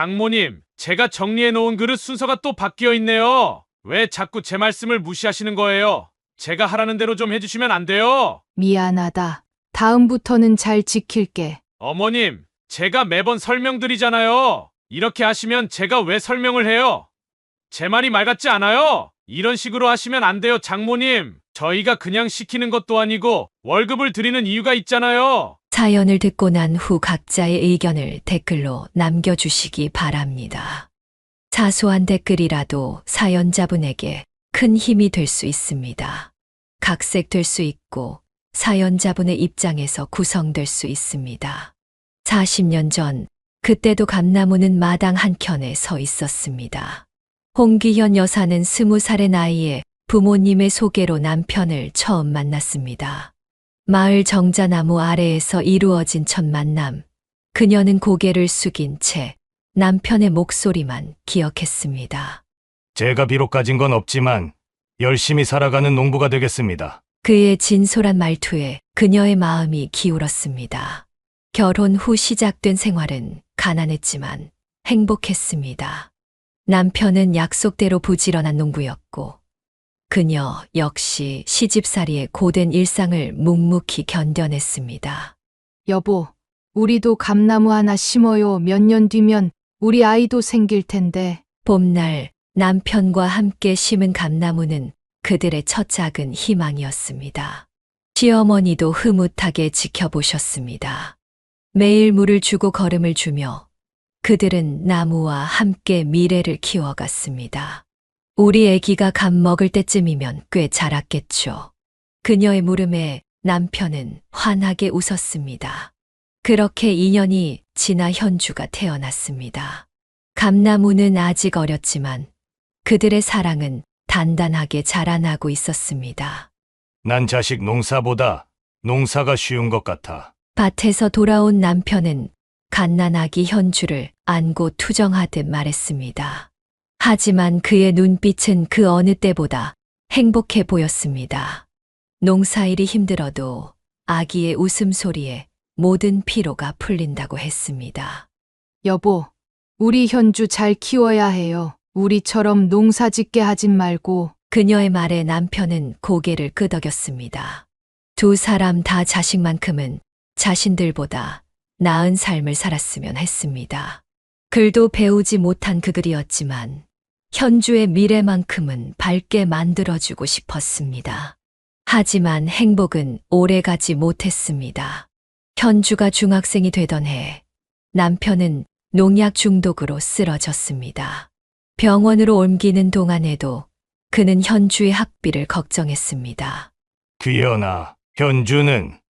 장모님, 제가 정리해 놓은 그릇 순서가 또 바뀌어 있네요. 왜 자꾸 제 말씀을 무시하시는 거예요? 제가 하라는 대로 좀 해주시면 안 돼요? 미안하다. 다음부터는 잘 지킬게. 어머님, 제가 매번 설명드리잖아요. 이렇게 하시면 제가 왜 설명을 해요? 제 말이 말 같지 않아요? 이런 식으로 하시면 안 돼요, 장모님. 저희가 그냥 시키는 것도 아니고 월급을 드리는 이유가 있잖아요. 사연을 듣고 난 후 각자의 의견을 댓글로 남겨주시기 바랍니다. 사소한 댓글이라도 사연자분에게 큰 힘이 될 수 있습니다. 각색될 수 있고 사연자분의 입장에서 구성될 수 있습니다. 40년 전, 그때도 감나무는 마당 한켠에 서 있었습니다. 홍기현 여사는 20살의 나이에 부모님의 소개로 남편을 처음 만났습니다. 마을 정자나무 아래에서 이루어진 첫 만남. 그녀는 고개를 숙인 채 남편의 목소리만 기억했습니다. 제가 비록 가진 건 없지만 열심히 살아가는 농부가 되겠습니다. 그의 진솔한 말투에 그녀의 마음이 기울었습니다. 결혼 후 시작된 생활은 가난했지만 행복했습니다. 남편은 약속대로 부지런한 농부였고 그녀 역시 시집살이의 고된 일상을 묵묵히 견뎌냈습니다. 여보, 우리도 감나무 하나 심어요. 몇 년 뒤면 우리 아이도 생길 텐데. 봄날 남편과 함께 심은 감나무는 그들의 첫 작은 희망이었습니다. 시어머니도 흐뭇하게 지켜보셨습니다. 매일 물을 주고 거름을 주며 그들은 나무와 함께 미래를 키워갔습니다. 우리 애기가 감 먹을 때쯤이면 꽤 자랐겠죠. 그녀의 물음에 남편은 환하게 웃었습니다. 그렇게 2년이 지나 현주가 태어났습니다. 감나무는 아직 어렸지만 그들의 사랑은 단단하게 자라나고 있었습니다. 난 자식 농사보다 농사가 쉬운 것 같아. 밭에서 돌아온 남편은 갓난아기 현주를 안고 투정하듯 말했습니다. 하지만 그의 눈빛은 그 어느 때보다 행복해 보였습니다. 농사일이 힘들어도 아기의 웃음소리에 모든 피로가 풀린다고 했습니다. 여보, 우리 현주 잘 키워야 해요. 우리처럼 농사 짓게 하진 말고. 그녀의 말에 남편은 고개를 끄덕였습니다. 두 사람 다 자식만큼은 자신들보다 나은 삶을 살았으면 했습니다. 글도 배우지 못한 그글이었지만 현주의 미래만큼은 밝게 만들어주고 싶었습니다. 하지만 행복은 오래가지 못했습니다. 현주가 중학생이 되던 해 남편은 농약 중독으로 쓰러졌습니다. 병원으로 옮기는 동안에도 그는 현주의 학비를 걱정했습니다. 귀여나,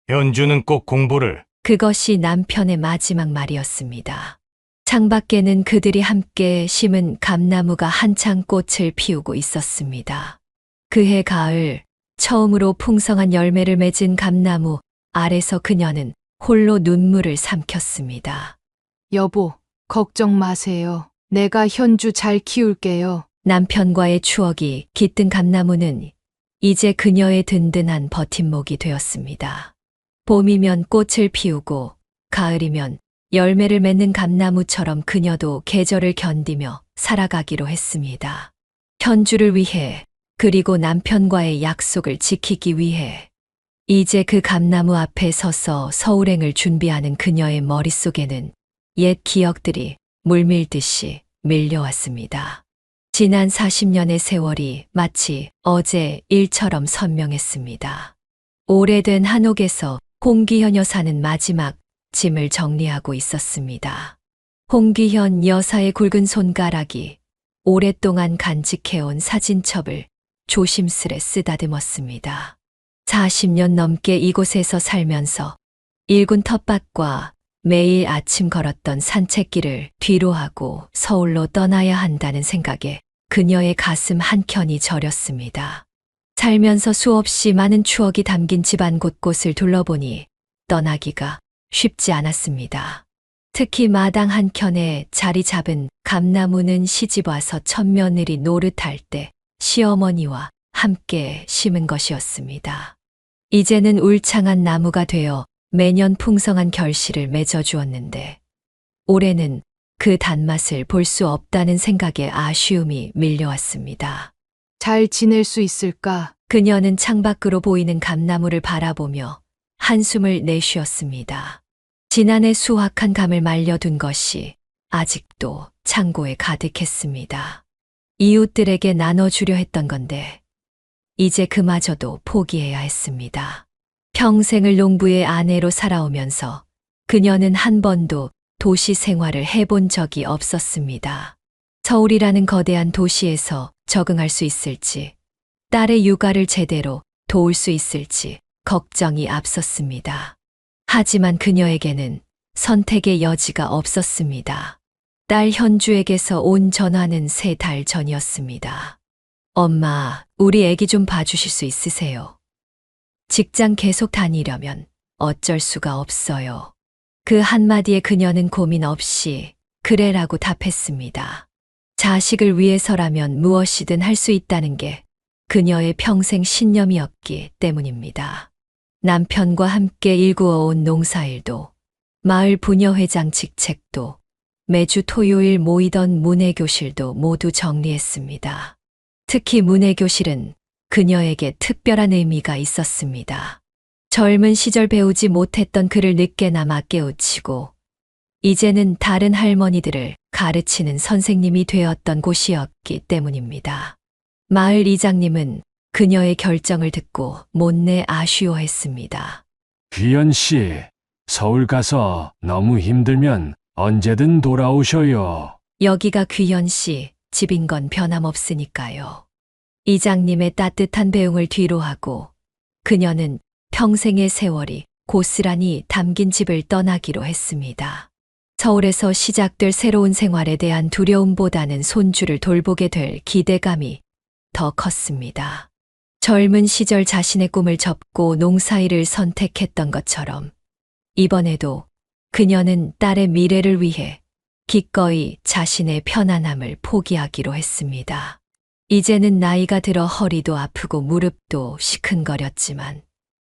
현주는 꼭 공부를. 그것이 남편의 마지막 말이었습니다. 창밖에는 그들이 함께 심은 감나무가 한창 꽃을 피우고 있었습니다. 그해 가을, 처음으로 풍성한 열매를 맺은 감나무 아래서 그녀는 홀로 눈물을 삼켰습니다. 여보, 걱정 마세요. 내가 현주 잘 키울게요. 남편과의 추억이 깃든 감나무는 이제 그녀의 든든한 버팀목이 되었습니다. 봄이면 꽃을 피우고 가을이면 열매를 맺는 감나무처럼 그녀도 계절을 견디며 살아가기로 했습니다. 현주를 위해 그리고 남편과의 약속을 지키기 위해 이제 그 감나무 앞에 서서 서울행을 준비하는 그녀의 머릿속에는 옛 기억들이 물밀듯이 밀려왔습니다. 지난 40년의 세월이 마치 어제 일처럼 선명했습니다. 오래된 한옥에서 홍기현 여사는 마지막 짐을 정리하고 있었습니다. 홍기현 여사의 굵은 손가락이 오랫동안 간직해온 사진첩을 조심스레 쓰다듬었습니다. 40년 넘게 이곳에서 살면서 일군 텃밭과 매일 아침 걸었던 산책길을 뒤로하고 서울로 떠나야 한다는 생각에 그녀의 가슴 한켠이 저렸습니다. 살면서 수없이 많은 추억이 담긴 집안 곳곳을 둘러보니 떠나기가 쉽지 않았습니다. 특히 마당 한켠에 자리 잡은 감나무는 시집와서 천며느리 노릇할 때 시어머니와 함께 심은 것이었습니다. 이제는 울창한 나무가 되어 매년 풍성한 결실을 맺어주었는데 올해는 그 단맛을 볼 수 없다는 생각에 아쉬움이 밀려왔습니다. 잘 지낼 수 있을까? 그녀는 창밖으로 보이는 감나무를 바라보며 한숨을 내쉬었습니다. 지난해 수확한 감을 말려둔 것이 아직도 창고에 가득했습니다. 이웃들에게 나눠주려 했던 건데 이제 그마저도 포기해야 했습니다. 평생을 농부의 아내로 살아오면서 그녀는 한 번도 도시 생활을 해본 적이 없었습니다. 서울이라는 거대한 도시에서 적응할 수 있을지, 딸의 육아를 제대로 도울 수 있을지 걱정이 앞섰습니다. 하지만 그녀에게는 선택의 여지가 없었습니다. 딸 현주에게서 온 전화는 3달 전이었습니다. 엄마, 우리 애기 좀 봐주실 수 있으세요? 직장 계속 다니려면 어쩔 수가 없어요. 그 한마디에 그녀는 고민 없이 그래라고 답했습니다. 자식을 위해서라면 무엇이든 할 수 있다는 게 그녀의 평생 신념이었기 때문입니다. 남편과 함께 일구어온 농사일도, 마을 부녀회장 직책도, 매주 토요일 모이던 문예교실도 모두 정리했습니다. 특히 문예교실은 그녀에게 특별한 의미가 있었습니다. 젊은 시절 배우지 못했던 글을 늦게나마 깨우치고 이제는 다른 할머니들을 가르치는 선생님이 되었던 곳이었기 때문입니다. 마을 이장님은 그녀의 결정을 듣고 못내 아쉬워했습니다. 귀연 씨, 서울 가서 너무 힘들면 언제든 돌아오셔요. 여기가 귀연 씨 집인 건 변함없으니까요. 이장님의 따뜻한 배웅을 뒤로하고 그녀는 평생의 세월이 고스란히 담긴 집을 떠나기로 했습니다. 서울에서 시작될 새로운 생활에 대한 두려움보다는 손주를 돌보게 될 기대감이 더 컸습니다. 젊은 시절 자신의 꿈을 접고 농사일을 선택했던 것처럼 이번에도 그녀는 딸의 미래를 위해 기꺼이 자신의 편안함을 포기하기로 했습니다. 이제는 나이가 들어 허리도 아프고 무릎도 시큰거렸지만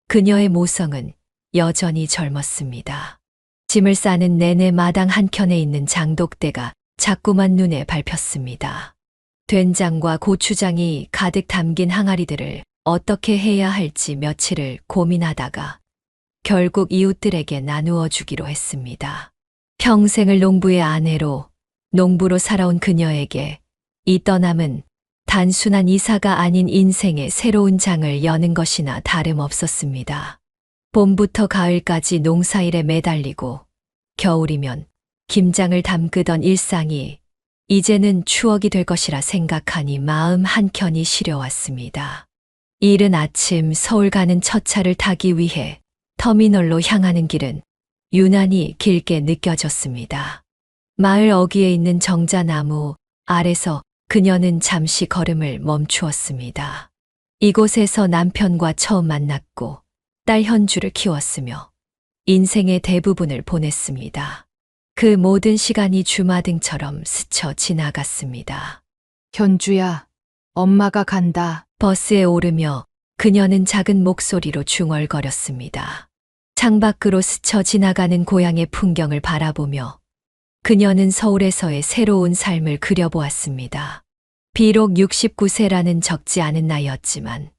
그녀의 모성은 여전히 젊었습니다. 짐을 싸는 내내 마당 한켠에 있는 장독대가 자꾸만 눈에 밟혔습니다. 된장과 고추장이 가득 담긴 항아리들을 어떻게 해야 할지 며칠을 고민하다가 결국 이웃들에게 나누어 주기로 했습니다. 평생을 농부의 아내로 농부로 살아온 그녀에게 이 떠남은 단순한 이사가 아닌 인생의 새로운 장을 여는 것이나 다름없었습니다. 봄부터 가을까지 농사일에 매달리고 겨울이면 김장을 담그던 일상이 이제는 추억이 될 것이라 생각하니 마음 한켠이 시려왔습니다. 이른 아침 서울 가는 첫 차를 타기 위해 터미널로 향하는 길은 유난히 길게 느껴졌습니다. 마을 어귀에 있는 정자나무 아래서 그녀는 잠시 걸음을 멈추었습니다. 이곳에서 남편과 처음 만났고 딸 현주를 키웠으며 인생의 대부분을 보냈습니다. 그 모든 시간이 주마등처럼 스쳐 지나갔습니다. 현주야, 엄마가 간다. 버스에 오르며 그녀는 작은 목소리로 중얼거렸습니다. 창밖으로 스쳐 지나가는 고향의 풍경을 바라보며 그녀는 서울에서의 새로운 삶을 그려보았습니다. 비록 69세라는 적지 않은 나이였지만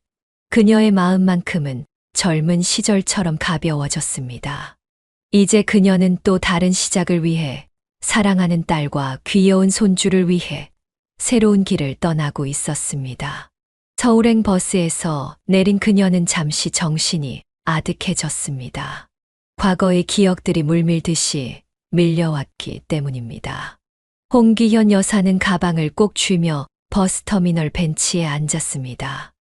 그녀의 마음만큼은 젊은 시절처럼 가벼워졌습니다. 이제 그녀는 또 다른 시작을 위해 사랑하는 딸과 귀여운 손주를 위해 새로운 길을 떠나고 있었습니다. 서울행 버스에서 내린 그녀는 잠시 정신이 아득해졌습니다. 과거의 기억들이 물밀듯이 밀려왔기 때문입니다. 홍기현 여사는 가방을 꼭 쥐며 버스터미널 벤치에 앉았습니다.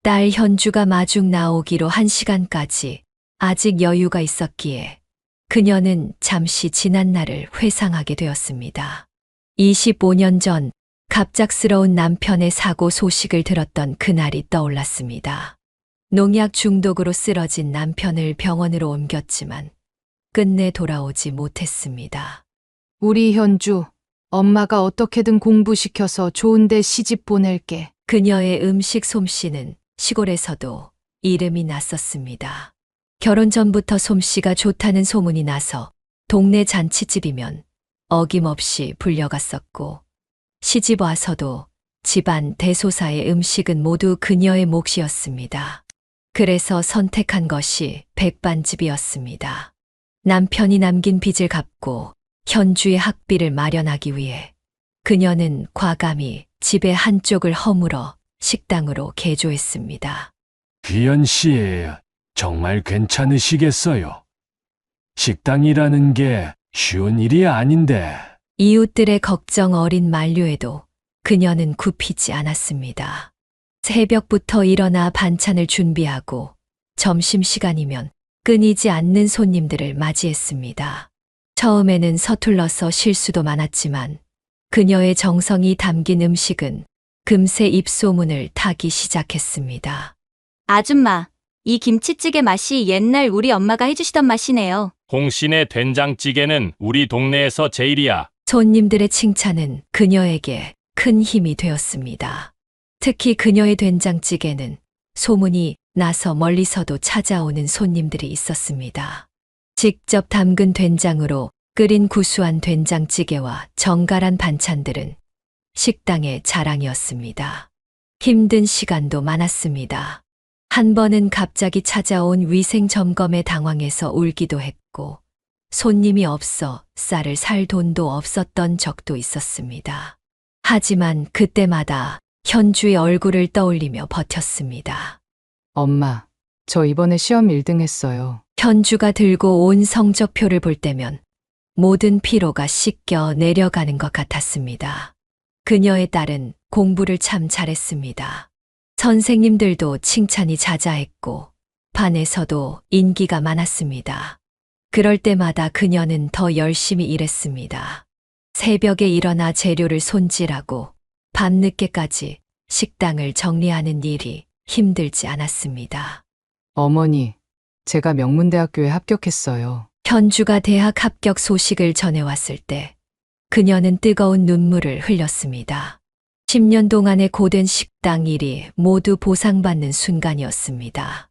딸 현주가 마중 나오기로 1시간까지 아직 여유가 있었기에 그녀는 잠시 지난 날을 회상하게 되었습니다. 25년 전 갑작스러운 남편의 사고 소식을 들었던 그날이 떠올랐습니다. 농약 중독으로 쓰러진 남편을 병원으로 옮겼지만 끝내 돌아오지 못했습니다. 우리 현주, 엄마가 어떻게든 공부시켜서 좋은데 시집 보낼게. 그녀의 음식 솜씨는 시골에서도 이름이 났었습니다. 결혼 전부터 솜씨가 좋다는 소문이 나서 동네 잔치집이면 어김없이 불려갔었고, 시집 와서도 집안 대소사의 음식은 모두 그녀의 몫이었습니다. 그래서 선택한 것이 백반집이었습니다. 남편이 남긴 빚을 갚고 현주의 학비를 마련하기 위해 그녀는 과감히 집의 한쪽을 허물어 식당으로 개조했습니다. 귀연 씨, 정말 괜찮으시겠어요? 식당이라는 게 쉬운 일이 아닌데. 이웃들의 걱정 어린 만류에도 그녀는 굽히지 않았습니다. 새벽부터 일어나 반찬을 준비하고 점심시간이면 끊이지 않는 손님들을 맞이했습니다. 처음에는 서툴러서 실수도 많았지만 그녀의 정성이 담긴 음식은 금세 입소문을 타기 시작했습니다. 아줌마, 이 김치찌개 맛이 옛날 우리 엄마가 해주시던 맛이네요. 홍신의 된장찌개는 우리 동네에서 제일이야. 손님들의 칭찬은 그녀에게 큰 힘이 되었습니다. 특히 그녀의 된장찌개는 소문이 나서 멀리서도 찾아오는 손님들이 있었습니다. 직접 담근 된장으로 끓인 구수한 된장찌개와 정갈한 반찬들은 식당의 자랑이었습니다. 힘든 시간도 많았습니다. 한 번은 갑자기 찾아온 위생 점검에 당황해서 울기도 했고, 손님이 없어 쌀을 살 돈도 없었던 적도 있었습니다. 하지만 그때마다 현주의 얼굴을 떠올리며 버텼습니다. 엄마, 저 이번에 시험 1등 했어요. 현주가 들고 온 성적표를 볼 때면 모든 피로가 씻겨 내려가는 것 같았습니다. 그녀의 딸은 공부를 참 잘했습니다. 선생님들도 칭찬이 자자했고 반에서도 인기가 많았습니다. 그럴 때마다 그녀는 더 열심히 일했습니다. 새벽에 일어나 재료를 손질하고 밤늦게까지 식당을 정리하는 일이 힘들지 않았습니다. 어머니, 제가 명문대학교에 합격했어요. 현주가 대학 합격 소식을 전해왔을 때 그녀는 뜨거운 눈물을 흘렸습니다. 10년 동안의 고된 식당 일이 모두 보상받는 순간이었습니다.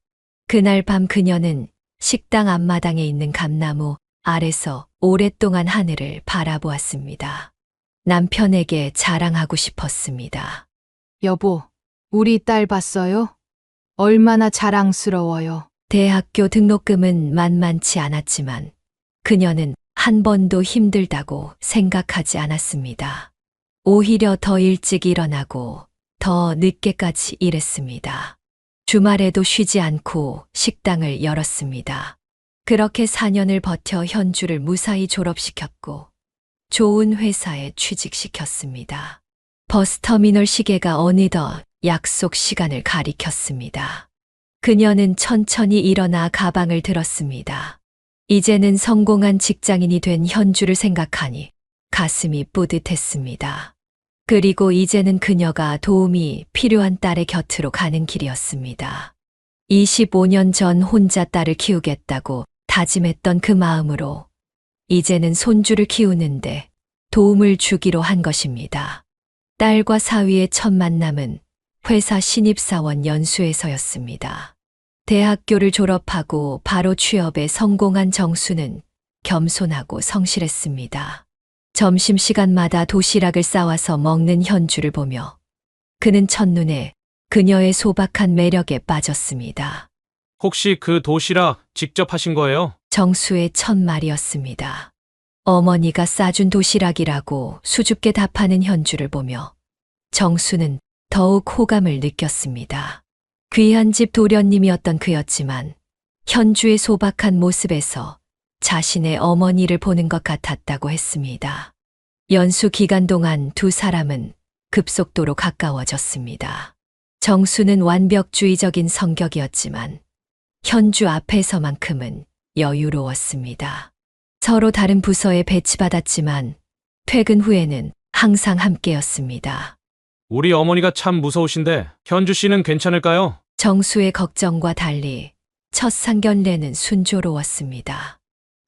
그날 밤 그녀는 식당 앞마당에 있는 감나무 아래서 오랫동안 하늘을 바라보았습니다. 남편에게 자랑하고 싶었습니다. 여보, 우리 딸 봤어요? 얼마나 자랑스러워요. 대학교 등록금은 만만치 않았지만 그녀는 한 번도 힘들다고 생각하지 않았습니다. 오히려 더 일찍 일어나고 더 늦게까지 일했습니다. 주말에도 쉬지 않고 식당을 열었습니다. 그렇게 4년을 버텨 현주를 무사히 졸업시켰고 좋은 회사에 취직시켰습니다. 버스터미널 시계가 어느덧 약속 시간을 가리켰습니다. 그녀는 천천히 일어나 가방을 들었습니다. 이제는 성공한 직장인이 된 현주를 생각하니 가슴이 뿌듯했습니다. 그리고 이제는 그녀가 도움이 필요한 딸의 곁으로 가는 길이었습니다. 25년 전 혼자 딸을 키우겠다고 다짐했던 그 마음으로 이제는 손주를 키우는데 도움을 주기로 한 것입니다. 딸과 사위의 첫 만남은 회사 신입사원 연수에서였습니다. 대학교를 졸업하고 바로 취업에 성공한 정수는 겸손하고 성실했습니다. 점심시간마다 도시락을 싸와서 먹는 현주를 보며 그는 첫눈에 그녀의 소박한 매력에 빠졌습니다. 혹시 그 도시락 직접 하신 거예요? 정수의 첫 말이었습니다. 어머니가 싸준 도시락이라고 수줍게 답하는 현주를 보며 정수는 더욱 호감을 느꼈습니다. 귀한 집 도련님이었던 그였지만 현주의 소박한 모습에서 자신의 어머니를 보는 것 같았다고 했습니다. 연수 기간 동안 두 사람은 급속도로 가까워졌습니다. 정수는 완벽주의적인 성격이었지만 현주 앞에서만큼은 여유로웠습니다. 서로 다른 부서에 배치받았지만 퇴근 후에는 항상 함께였습니다. 우리 어머니가 참 무서우신데 현주 씨는 괜찮을까요? 정수의 걱정과 달리 첫 상견례는 순조로웠습니다.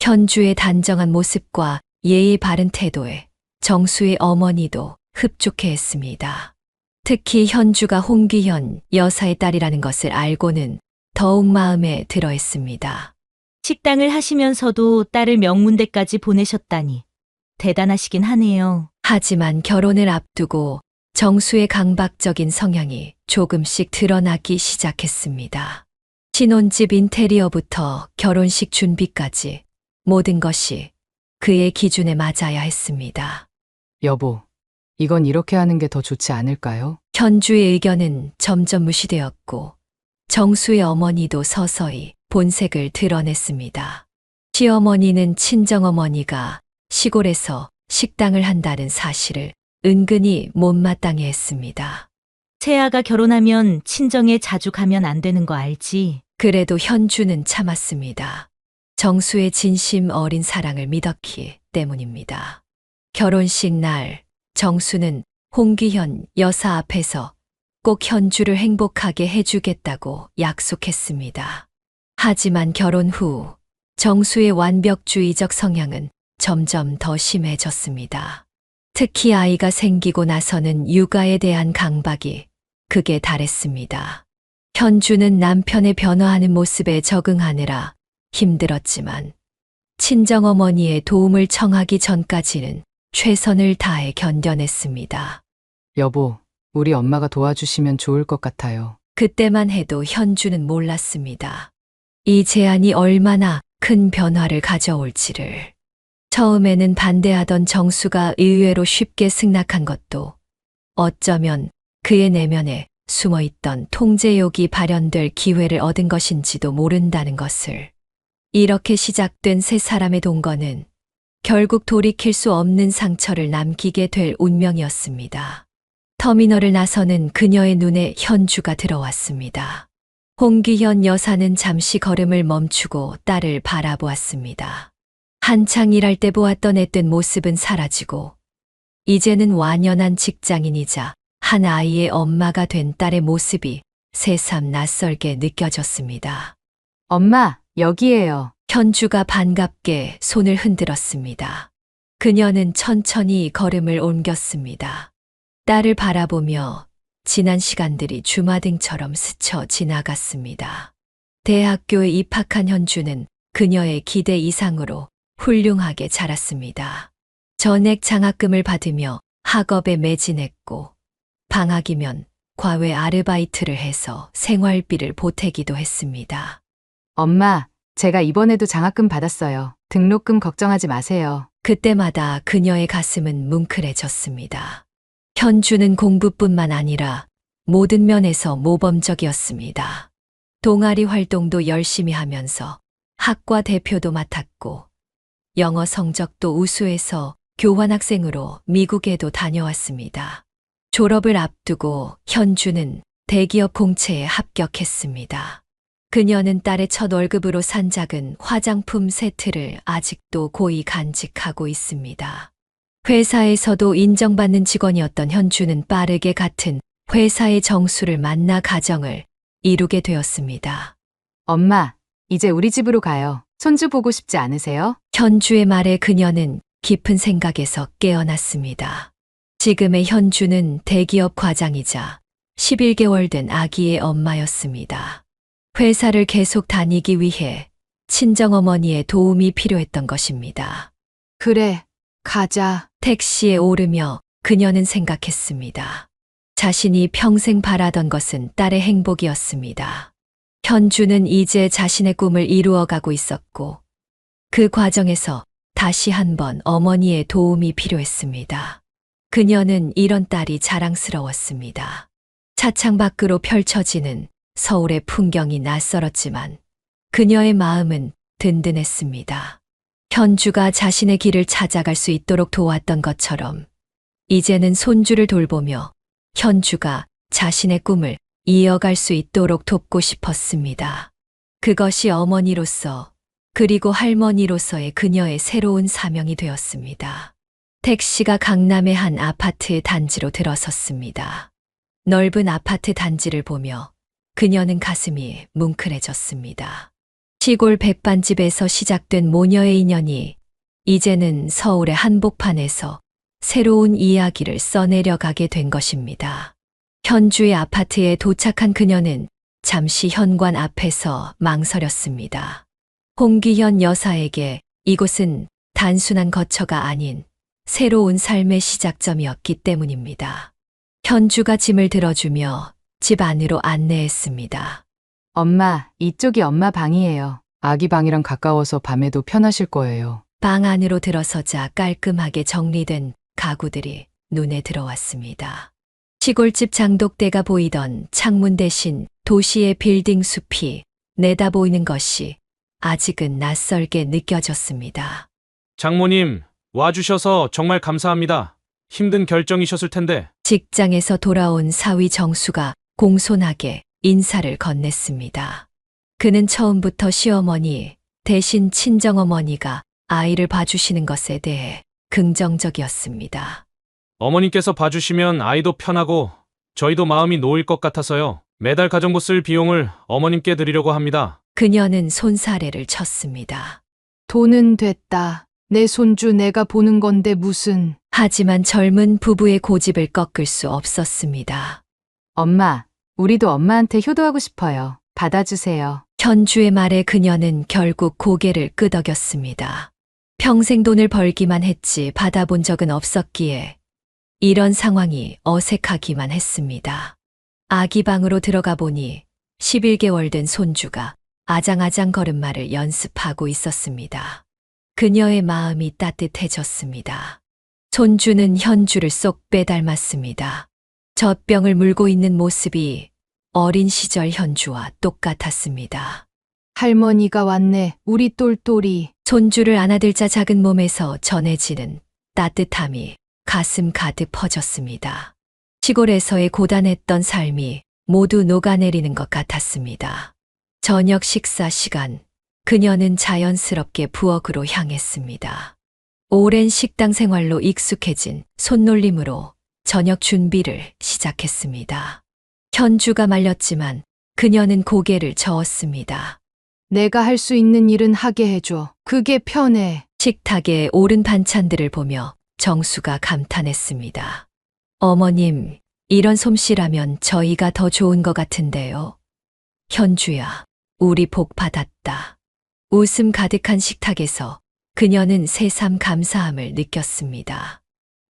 현주의 단정한 모습과 예의 바른 태도에 정수의 어머니도 흡족해했습니다. 특히 현주가 홍귀현 여사의 딸이라는 것을 알고는 더욱 마음에 들어했습니다. 식당을 하시면서도 딸을 명문대까지 보내셨다니. 대단하시긴 하네요. 하지만 결혼을 앞두고 정수의 강박적인 성향이 조금씩 드러나기 시작했습니다. 신혼집 인테리어부터 결혼식 준비까지 모든 것이 그의 기준에 맞아야 했습니다. 여보, 이건 이렇게 하는 게 더 좋지 않을까요? 현주의 의견은 점점 무시되었고 정수의 어머니도 서서히 본색을 드러냈습니다. 시어머니는 친정어머니가 시골에서 식당을 한다는 사실을 은근히 못마땅해 했습니다. 채아가 결혼하면 친정에 자주 가면 안 되는 거 알지? 그래도 현주는 참았습니다. 정수의 진심 어린 사랑을 믿었기 때문입니다. 결혼식 날 정수는 홍기현 여사 앞에서 꼭 현주를 행복하게 해주겠다고 약속했습니다. 하지만 결혼 후 정수의 완벽주의적 성향은 점점 더 심해졌습니다. 특히 아이가 생기고 나서는 육아에 대한 강박이 극에 달했습니다. 현주는 남편의 변화하는 모습에 적응하느라 힘들었지만 친정어머니의 도움을 청하기 전까지는 최선을 다해 견뎌냈습니다. 여보, 우리 엄마가 도와주시면 좋을 것 같아요. 그때만 해도 현주는 몰랐습니다. 이 제안이 얼마나 큰 변화를 가져올지를. 처음에는 반대하던 정수가 의외로 쉽게 승낙한 것도 어쩌면 그의 내면에 숨어있던 통제욕이 발현될 기회를 얻은 것인지도 모른다는 것을. 이렇게 시작된 세 사람의 동거는 결국 돌이킬 수 없는 상처를 남기게 될 운명이었습니다. 터미널을 나서는 그녀의 눈에 현주가 들어왔습니다. 홍기현 여사는 잠시 걸음을 멈추고 딸을 바라보았습니다. 한창 일할 때 보았던 앳된 모습은 사라지고 이제는 완연한 직장인이자 한 아이의 엄마가 된 딸의 모습이 새삼 낯설게 느껴졌습니다. 엄마, 여기에요. 현주가 반갑게 손을 흔들었습니다. 그녀는 천천히 걸음을 옮겼습니다. 딸을 바라보며 지난 시간들이 주마등처럼 스쳐 지나갔습니다. 대학교에 입학한 현주는 그녀의 기대 이상으로 훌륭하게 자랐습니다. 전액 장학금을 받으며 학업에 매진했고 방학이면 과외 아르바이트를 해서 생활비를 보태기도 했습니다. 엄마, 제가 이번에도 장학금 받았어요. 등록금 걱정하지 마세요. 그때마다 그녀의 가슴은 뭉클해졌습니다. 현주는 공부뿐만 아니라 모든 면에서 모범적이었습니다. 동아리 활동도 열심히 하면서 학과 대표도 맡았고 영어 성적도 우수해서 교환학생으로 미국에도 다녀왔습니다. 졸업을 앞두고 현주는 대기업 공채에 합격했습니다. 그녀는 딸의 첫 월급으로 산 작은 화장품 세트를 아직도 고이 간직하고 있습니다. 회사에서도 인정받는 직원이었던 현주는 빠르게 같은 회사의 정수를 만나 가정을 이루게 되었습니다. 엄마, 이제 우리 집으로 가요. 손주 보고 싶지 않으세요? 현주의 말에 그녀는 깊은 생각에서 깨어났습니다. 지금의 현주는 대기업 과장이자 11개월 된 아기의 엄마였습니다. 회사를 계속 다니기 위해 친정어머니의 도움이 필요했던 것입니다. 그래, 가자. 택시에 오르며 그녀는 생각했습니다. 자신이 평생 바라던 것은 딸의 행복이었습니다. 현주는 이제 자신의 꿈을 이루어가고 있었고 그 과정에서 다시 한번 어머니의 도움이 필요했습니다. 그녀는 이런 딸이 자랑스러웠습니다. 차창 밖으로 펼쳐지는 서울의 풍경이 낯설었지만 그녀의 마음은 든든했습니다. 현주가 자신의 길을 찾아갈 수 있도록 도왔던 것처럼 이제는 손주를 돌보며 현주가 자신의 꿈을 이어갈 수 있도록 돕고 싶었습니다. 그것이 어머니로서 그리고 할머니로서의 그녀의 새로운 사명이 되었습니다. 택시가 강남의 한 아파트 단지로 들어섰습니다. 넓은 아파트 단지를 보며 그녀는 가슴이 뭉클해졌습니다. 시골 백반집에서 시작된 모녀의 인연이 이제는 서울의 한복판에서 새로운 이야기를 써내려가게 된 것입니다. 현주의 아파트에 도착한 그녀는 잠시 현관 앞에서 망설였습니다. 홍기현 여사에게 이곳은 단순한 거처가 아닌 새로운 삶의 시작점이었기 때문입니다. 현주가 짐을 들어주며 집 안으로 안내했습니다. 엄마, 이쪽이 엄마 방이에요. 아기 방이랑 가까워서 밤에도 편하실 거예요. 방 안으로 들어서자 깔끔하게 정리된 가구들이 눈에 들어왔습니다. 시골집 장독대가 보이던 창문 대신 도시의 빌딩 숲이 내다보이는 것이 아직은 낯설게 느껴졌습니다. 장모님, 와주셔서 정말 감사합니다. 힘든 결정이셨을 텐데. 직장에서 돌아온 사위 정수가 공손하게 인사를 건넸습니다. 그는 처음부터 시어머니 대신 친정어머니가 아이를 봐주시는 것에 대해 긍정적이었습니다. 어머님께서 봐주시면 아이도 편하고 저희도 마음이 놓일 것 같아서요. 매달 가정부 쓸 비용을 어머님께 드리려고 합니다. 그녀는 손사래를 쳤습니다. 돈은 됐다. 내 손주 내가 보는 건데 무슨. 하지만 젊은 부부의 고집을 꺾을 수 없었습니다. 엄마, 우리도 엄마한테 효도하고 싶어요. 받아주세요. 현주의 말에 그녀는 결국 고개를 끄덕였습니다. 평생 돈을 벌기만 했지 받아본 적은 없었기에 이런 상황이 어색하기만 했습니다. 아기 방으로 들어가 보니 11개월 된 손주가 아장아장 걸음마를 연습하고 있었습니다. 그녀의 마음이 따뜻해졌습니다. 손주는 현주를 쏙 빼닮았습니다. 젖병을 물고 있는 모습이 어린 시절 현주와 똑같았습니다. 할머니가 왔네. 우리 똘똘이. 손주를 안아들자 작은 몸에서 전해지는 따뜻함이 가슴 가득 퍼졌습니다. 시골에서의 고단했던 삶이 모두 녹아내리는 것 같았습니다. 저녁 식사 시간, 그녀는 자연스럽게 부엌으로 향했습니다. 오랜 식당 생활로 익숙해진 손놀림으로 저녁 준비를 시작했습니다. 현주가 말렸지만 그녀는 고개를 저었습니다. 내가 할 수 있는 일은 하게 해줘. 그게 편해. 식탁에 오른 반찬들을 보며 정수가 감탄했습니다. 어머님, 이런 솜씨라면 저희가 더 좋은 것 같은데요. 현주야, 우리 복 받았다. 웃음 가득한 식탁에서 그녀는 새삼 감사함을 느꼈습니다.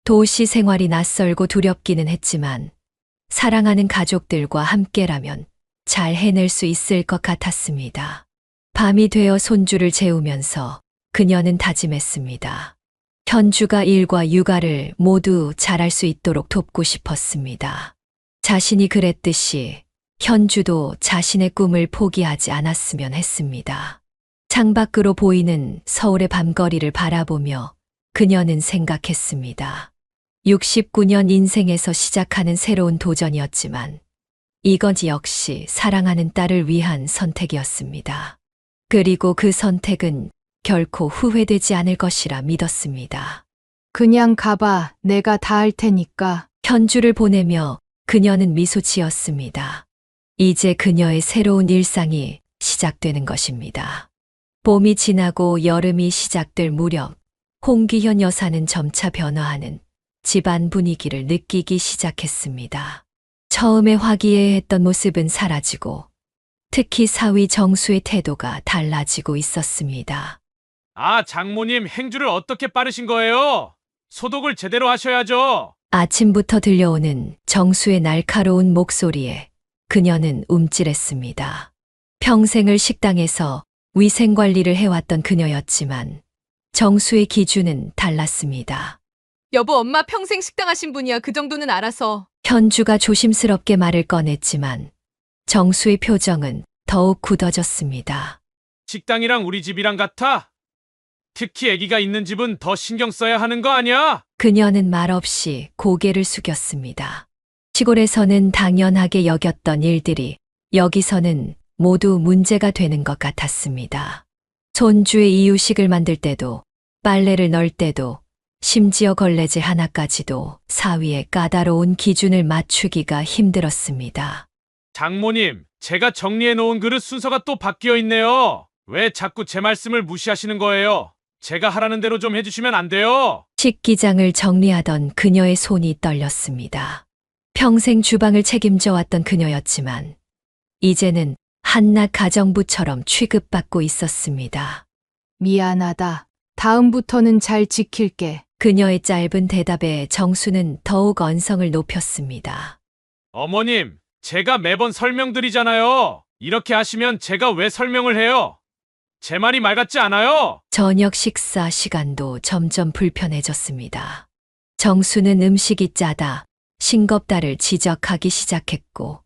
도시 생활이 낯설고 두렵기는 했지만 사랑하는 가족들과 함께라면 잘 해낼 수 있을 것 같았습니다. 밤이 되어 손주를 재우면서 그녀는 다짐했습니다. 현주가 일과 육아를 모두 잘할 수 있도록 돕고 싶었습니다. 자신이 그랬듯이 현주도 자신의 꿈을 포기하지 않았으면 했습니다. 창밖으로 보이는 서울의 밤거리를 바라보며 그녀는 생각했습니다. 69년 인생에서 시작하는 새로운 도전이었지만 이건 역시 사랑하는 딸을 위한 선택이었습니다. 그리고 그 선택은 결코 후회되지 않을 것이라 믿었습니다. 그냥 가봐. 내가 다 할 테니까. 현주를 보내며 그녀는 미소 지었습니다. 이제 그녀의 새로운 일상이 시작되는 것입니다. 봄이 지나고 여름이 시작될 무렵 홍기현 여사는 점차 변화하는 집안 분위기를 느끼기 시작했습니다. 처음에 화기애애했던 모습은 사라지고 특히 사위 정수의 태도가 달라지고 있었습니다. 아, 장모님 행주를 어떻게 빠르신 거예요? 소독을 제대로 하셔야죠. 아침부터 들려오는 정수의 날카로운 목소리에 그녀는 움찔했습니다. 평생을 식당에서 위생관리를 해왔던 그녀였지만 정수의 기준은 달랐습니다. 여보, 엄마 평생 식당 하신 분이야. 그 정도는 알아서. 현주가 조심스럽게 말을 꺼냈지만 정수의 표정은 더욱 굳어졌습니다. 식당이랑 우리 집이랑 같아? 특히 아기가 있는 집은 더 신경 써야 하는 거 아니야? 그녀는 말없이 고개를 숙였습니다. 시골에서는 당연하게 여겼던 일들이 여기서는 모두 문제가 되는 것 같았습니다. 손주의 이유식을 만들 때도, 빨래를 널 때도, 심지어 걸레질 하나까지도 사위의 까다로운 기준을 맞추기가 힘들었습니다. 장모님, 제가 정리해 놓은 그릇 순서가 또 바뀌어 있네요. 왜 자꾸 제 말씀을 무시하시는 거예요? 제가 하라는 대로 좀 해주시면 안 돼요? 식기장을 정리하던 그녀의 손이 떨렸습니다. 평생 주방을 책임져 왔던 그녀였지만 이제는 한낱 가정부처럼 취급받고 있었습니다. 미안하다. 다음부터는 잘 지킬게. 그녀의 짧은 대답에 정수는 더욱 언성을 높였습니다. 어머님, 제가 매번 설명드리잖아요. 이렇게 하시면 제가 왜 설명을 해요? 제 말이 말 같지 않아요? 저녁 식사 시간도 점점 불편해졌습니다. 정수는 음식이 짜다, 싱겁다를 지적하기 시작했고,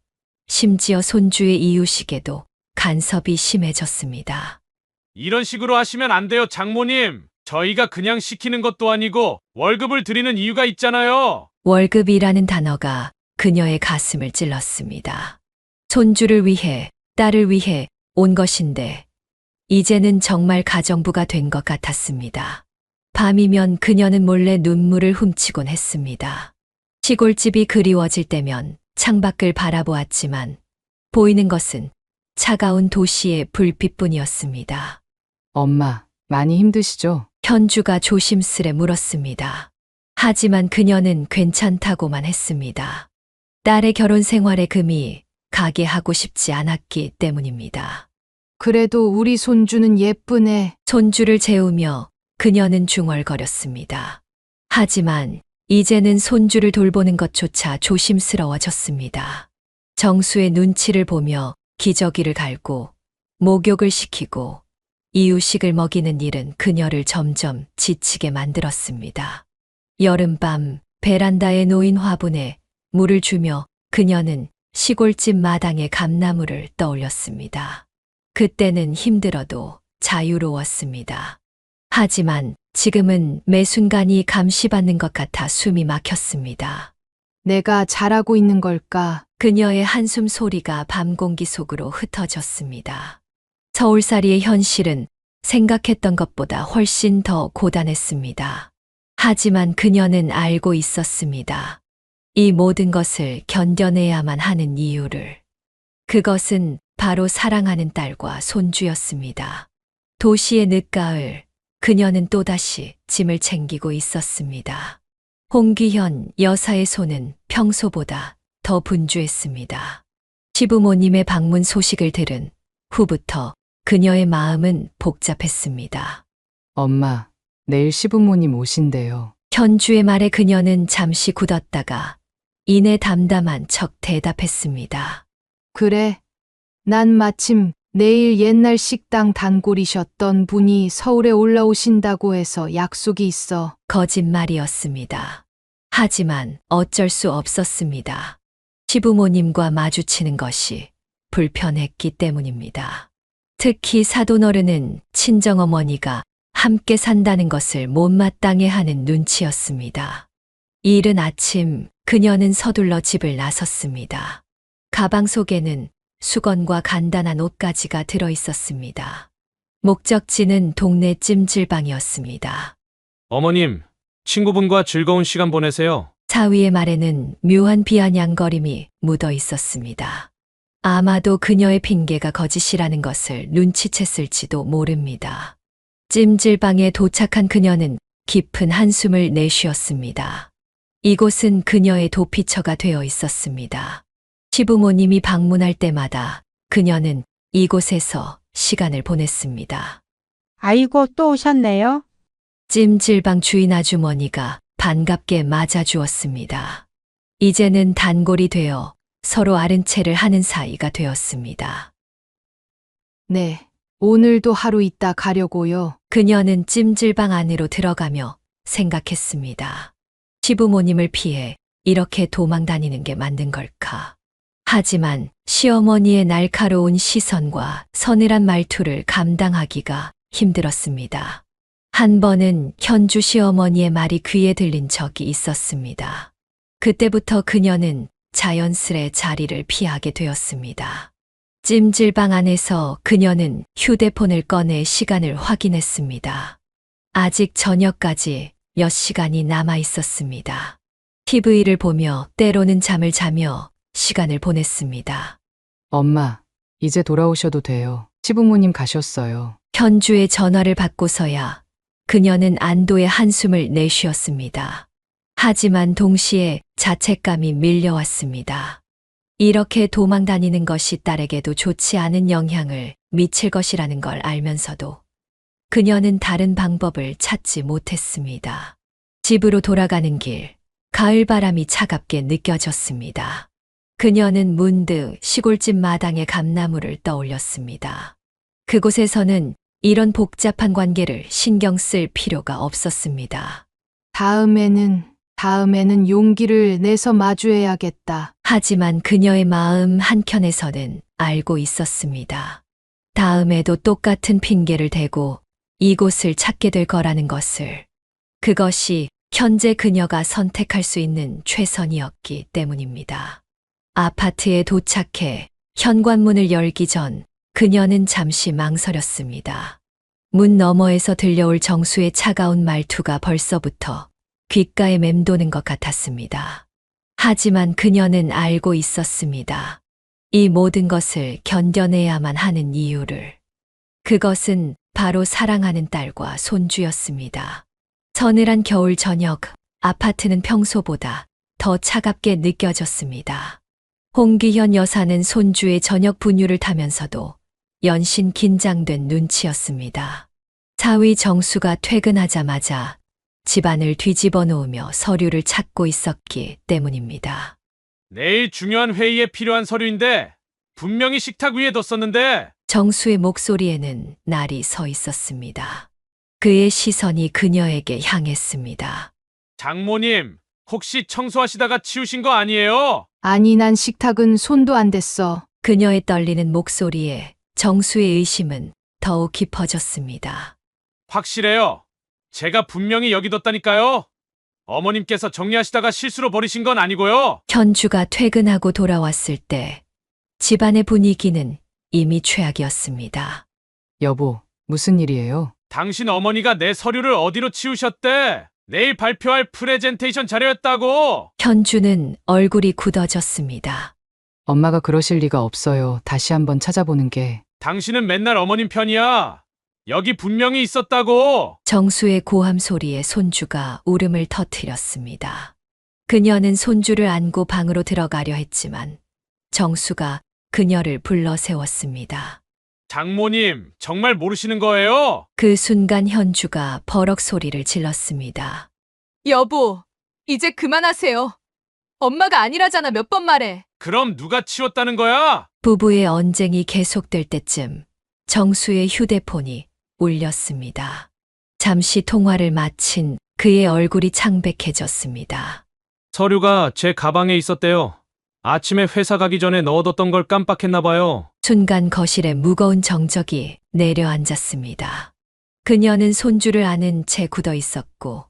심지어 손주의 이유식에도 간섭이 심해졌습니다. 이런 식으로 하시면 안 돼요, 장모님. 저희가 그냥 시키는 것도 아니고 월급을 드리는 이유가 있잖아요. 월급이라는 단어가 그녀의 가슴을 찔렀습니다. 손주를 위해, 딸을 위해 온 것인데, 이제는 정말 가정부가 된 것 같았습니다. 밤이면 그녀는 몰래 눈물을 훔치곤 했습니다. 시골집이 그리워질 때면 창밖을 바라보았지만 보이는 것은 차가운 도시의 불빛뿐이었습니다. 엄마, 많이 힘드시죠? 현주가 조심스레 물었습니다. 하지만 그녀는 괜찮다고만 했습니다. 딸의 결혼 생활에 금이 가게 하고 싶지 않았기 때문입니다. 그래도 우리 손주는 예쁘네. 손주를 재우며 그녀는 중얼거렸습니다. 하지만 이제는 손주를 돌보는 것조차 조심스러워졌습니다. 정수의 눈치를 보며 기저귀를 갈고 목욕을 시키고 이유식을 먹이는 일은 그녀를 점점 지치게 만들었습니다. 여름밤 베란다에 놓인 화분에 물을 주며 그녀는 시골집 마당의 감나무를 떠올렸습니다. 그때는 힘들어도 자유로웠습니다. 하지만 지금은 매 순간이 감시받는 것 같아 숨이 막혔습니다. 내가 잘하고 있는 걸까? 그녀의 한숨 소리가 밤 공기 속으로 흩어졌습니다. 서울살이의 현실은 생각했던 것보다 훨씬 더 고단했습니다. 하지만 그녀는 알고 있었습니다. 이 모든 것을 견뎌내야만 하는 이유를. 그것은 바로 사랑하는 딸과 손주였습니다. 도시의 늦가을, 그녀는 또다시 짐을 챙기고 있었습니다. 홍기현 여사의 손은 평소보다 더 분주했습니다. 시부모님의 방문 소식을 들은 후부터 그녀의 마음은 복잡했습니다. 엄마, 내일 시부모님 오신대요. 현주의 말에 그녀는 잠시 굳었다가 이내 담담한 척 대답했습니다. 그래. 난 마침 내일 옛날 식당 단골이셨던 분이 서울에 올라오신다고 해서 약속이 있어. 거짓말이었습니다. 하지만 어쩔 수 없었습니다. 시부모님과 마주치는 것이 불편했기 때문입니다. 특히 사돈어른은 친정어머니가 함께 산다는 것을 못마땅해 하는 눈치였습니다. 이른 아침 그녀는 서둘러 집을 나섰습니다. 가방 속에는 수건과 간단한 옷가지가 들어 있었습니다. 목적지는 동네 찜질방이었습니다. 어머님, 친구분과 즐거운 시간 보내세요. 사위의 말에는 묘한 비아냥거림이 묻어 있었습니다. 아마도 그녀의 핑계가 거짓이라는 것을 눈치챘을지도 모릅니다. 찜질방에 도착한 그녀는 깊은 한숨을 내쉬었습니다. 이곳은 그녀의 도피처가 되어 있었습니다. 시부모님이 방문할 때마다 그녀는 이곳에서 시간을 보냈습니다. 아이고, 또 오셨네요. 찜질방 주인 아주머니가 반갑게 맞아주었습니다. 이제는 단골이 되어 서로 아른 체를 하는 사이가 되었습니다. 네. 오늘도 하루 있다 가려고요. 그녀는 찜질방 안으로 들어가며 생각했습니다. 시부모님을 피해 이렇게 도망 다니는 게 맞는 걸까? 하지만 시어머니의 날카로운 시선과 서늘한 말투를 감당하기가 힘들었습니다. 한 번은 현주 시어머니의 말이 귀에 들린 적이 있었습니다. 그때부터 그녀는 자연스레 자리를 피하게 되었습니다. 찜질방 안에서 그녀는 휴대폰을 꺼내 시간을 확인했습니다. 아직 저녁까지 몇 시간이 남아 있었습니다. TV를 보며 때로는 잠을 자며 시간을 보냈습니다. 엄마, 이제 돌아오셔도 돼요. 시부모님 가셨어요. 현주의 전화를 받고서야 그녀는 안도의 한숨을 내쉬었습니다. 하지만 동시에 자책감이 밀려왔습니다. 이렇게 도망 다니는 것이 딸에게도 좋지 않은 영향을 미칠 것이라는 걸 알면서도 그녀는 다른 방법을 찾지 못했습니다. 집으로 돌아가는 길, 가을 바람이 차갑게 느껴졌습니다. 그녀는 문득 시골집 마당의 감나무를 떠올렸습니다. 그곳에서는 이런 복잡한 관계를 신경 쓸 필요가 없었습니다. 다음에는 용기를 내서 마주해야겠다. 하지만 그녀의 마음 한켠에서는 알고 있었습니다. 다음에도 똑같은 핑계를 대고 이곳을 찾게 될 거라는 것을. 그것이 현재 그녀가 선택할 수 있는 최선이었기 때문입니다. 아파트에 도착해 현관문을 열기 전 그녀는 잠시 망설였습니다. 문 너머에서 들려올 정수의 차가운 말투가 벌써부터 귓가에 맴도는 것 같았습니다. 하지만 그녀는 알고 있었습니다. 이 모든 것을 견뎌내야만 하는 이유를. 그것은 바로 사랑하는 딸과 손주였습니다. 서늘한 겨울 저녁, 아파트는 평소보다 더 차갑게 느껴졌습니다. 홍기현 여사는 손주의 저녁 분유를 타면서도 연신 긴장된 눈치였습니다. 사위 정수가 퇴근하자마자 집안을 뒤집어 놓으며 서류를 찾고 있었기 때문입니다. 내일 중요한 회의에 필요한 서류인데 분명히 식탁 위에 뒀었는데. 정수의 목소리에는 날이 서 있었습니다. 그의 시선이 그녀에게 향했습니다. 장모님, 혹시 청소하시다가 치우신 거 아니에요? 아니, 난 식탁은 손도 안 댔어. 그녀의 떨리는 목소리에 정수의 의심은 더욱 깊어졌습니다. 확실해요. 제가 분명히 여기 뒀다니까요. 어머님께서 정리하시다가 실수로 버리신 건 아니고요. 현주가 퇴근하고 돌아왔을 때 집안의 분위기는 이미 최악이었습니다. 여보, 무슨 일이에요? 당신 어머니가 내 서류를 어디로 치우셨대? 내일 발표할 프레젠테이션 자료였다고. 현주는 얼굴이 굳어졌습니다. 엄마가 그러실 리가 없어요. 다시 한번 찾아보는 게. 당신은 맨날 어머님 편이야. 여기 분명히 있었다고. 정수의 고함 소리에 손주가 울음을 터뜨렸습니다. 그녀는 손주를 안고 방으로 들어가려 했지만 정수가 그녀를 불러 세웠습니다. 장모님, 정말 모르시는 거예요? 그 순간 현주가 버럭 소리를 질렀습니다. 여보, 이제 그만하세요. 엄마가 아니라잖아, 몇 번 말해. 그럼 누가 치웠다는 거야? 부부의 언쟁이 계속될 때쯤 정수의 휴대폰이 울렸습니다. 잠시 통화를 마친 그의 얼굴이 창백해졌습니다. 서류가 제 가방에 있었대요. 아침에 회사 가기 전에 넣어뒀던 걸 깜빡했나 봐요. 순간 거실에 무거운 정적이 내려앉았습니다. 그녀는 손주를 안은 채 굳어 있었고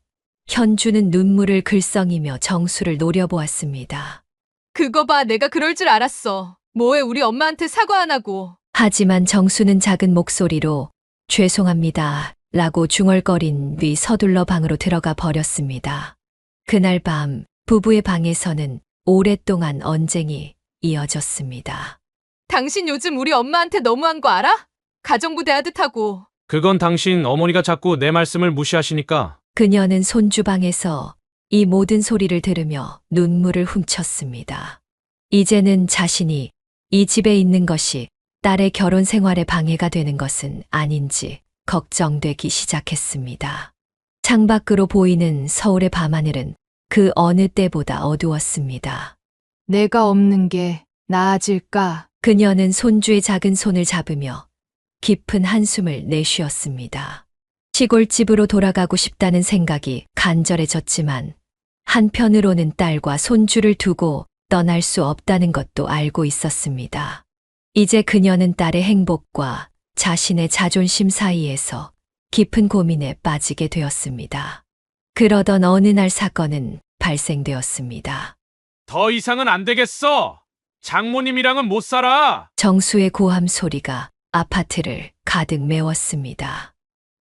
현주는 눈물을 글썽이며 정수를 노려보았습니다. 그거 봐, 내가 그럴 줄 알았어. 뭐해, 우리 엄마한테 사과 안 하고. 하지만 정수는 작은 목소리로 죄송합니다 라고 중얼거린 뒤 서둘러 방으로 들어가 버렸습니다. 그날 밤 부부의 방에서는 오랫동안 언쟁이 이어졌습니다. 당신 요즘 우리 엄마한테 너무한 거 알아? 가정부 대하듯 하고. 그건 당신 어머니가 자꾸 내 말씀을 무시하시니까. 그녀는 손주방에서 이 모든 소리를 들으며 눈물을 훔쳤습니다. 이제는 자신이 이 집에 있는 것이 딸의 결혼 생활에 방해가 되는 것은 아닌지 걱정되기 시작했습니다. 창밖으로 보이는 서울의 밤하늘은 그 어느 때보다 어두웠습니다. 내가 없는 게 나아질까? 그녀는 손주의 작은 손을 잡으며 깊은 한숨을 내쉬었습니다. 시골집으로 돌아가고 싶다는 생각이 간절해졌지만 한편으로는 딸과 손주를 두고 떠날 수 없다는 것도 알고 있었습니다. 이제 그녀는 딸의 행복과 자신의 자존심 사이에서 깊은 고민에 빠지게 되었습니다. 그러던 어느 날 사건은 발생되었습니다. 더 이상은 안 되겠어. 장모님이랑은 못 살아. 정수의 고함 소리가 아파트를 가득 메웠습니다.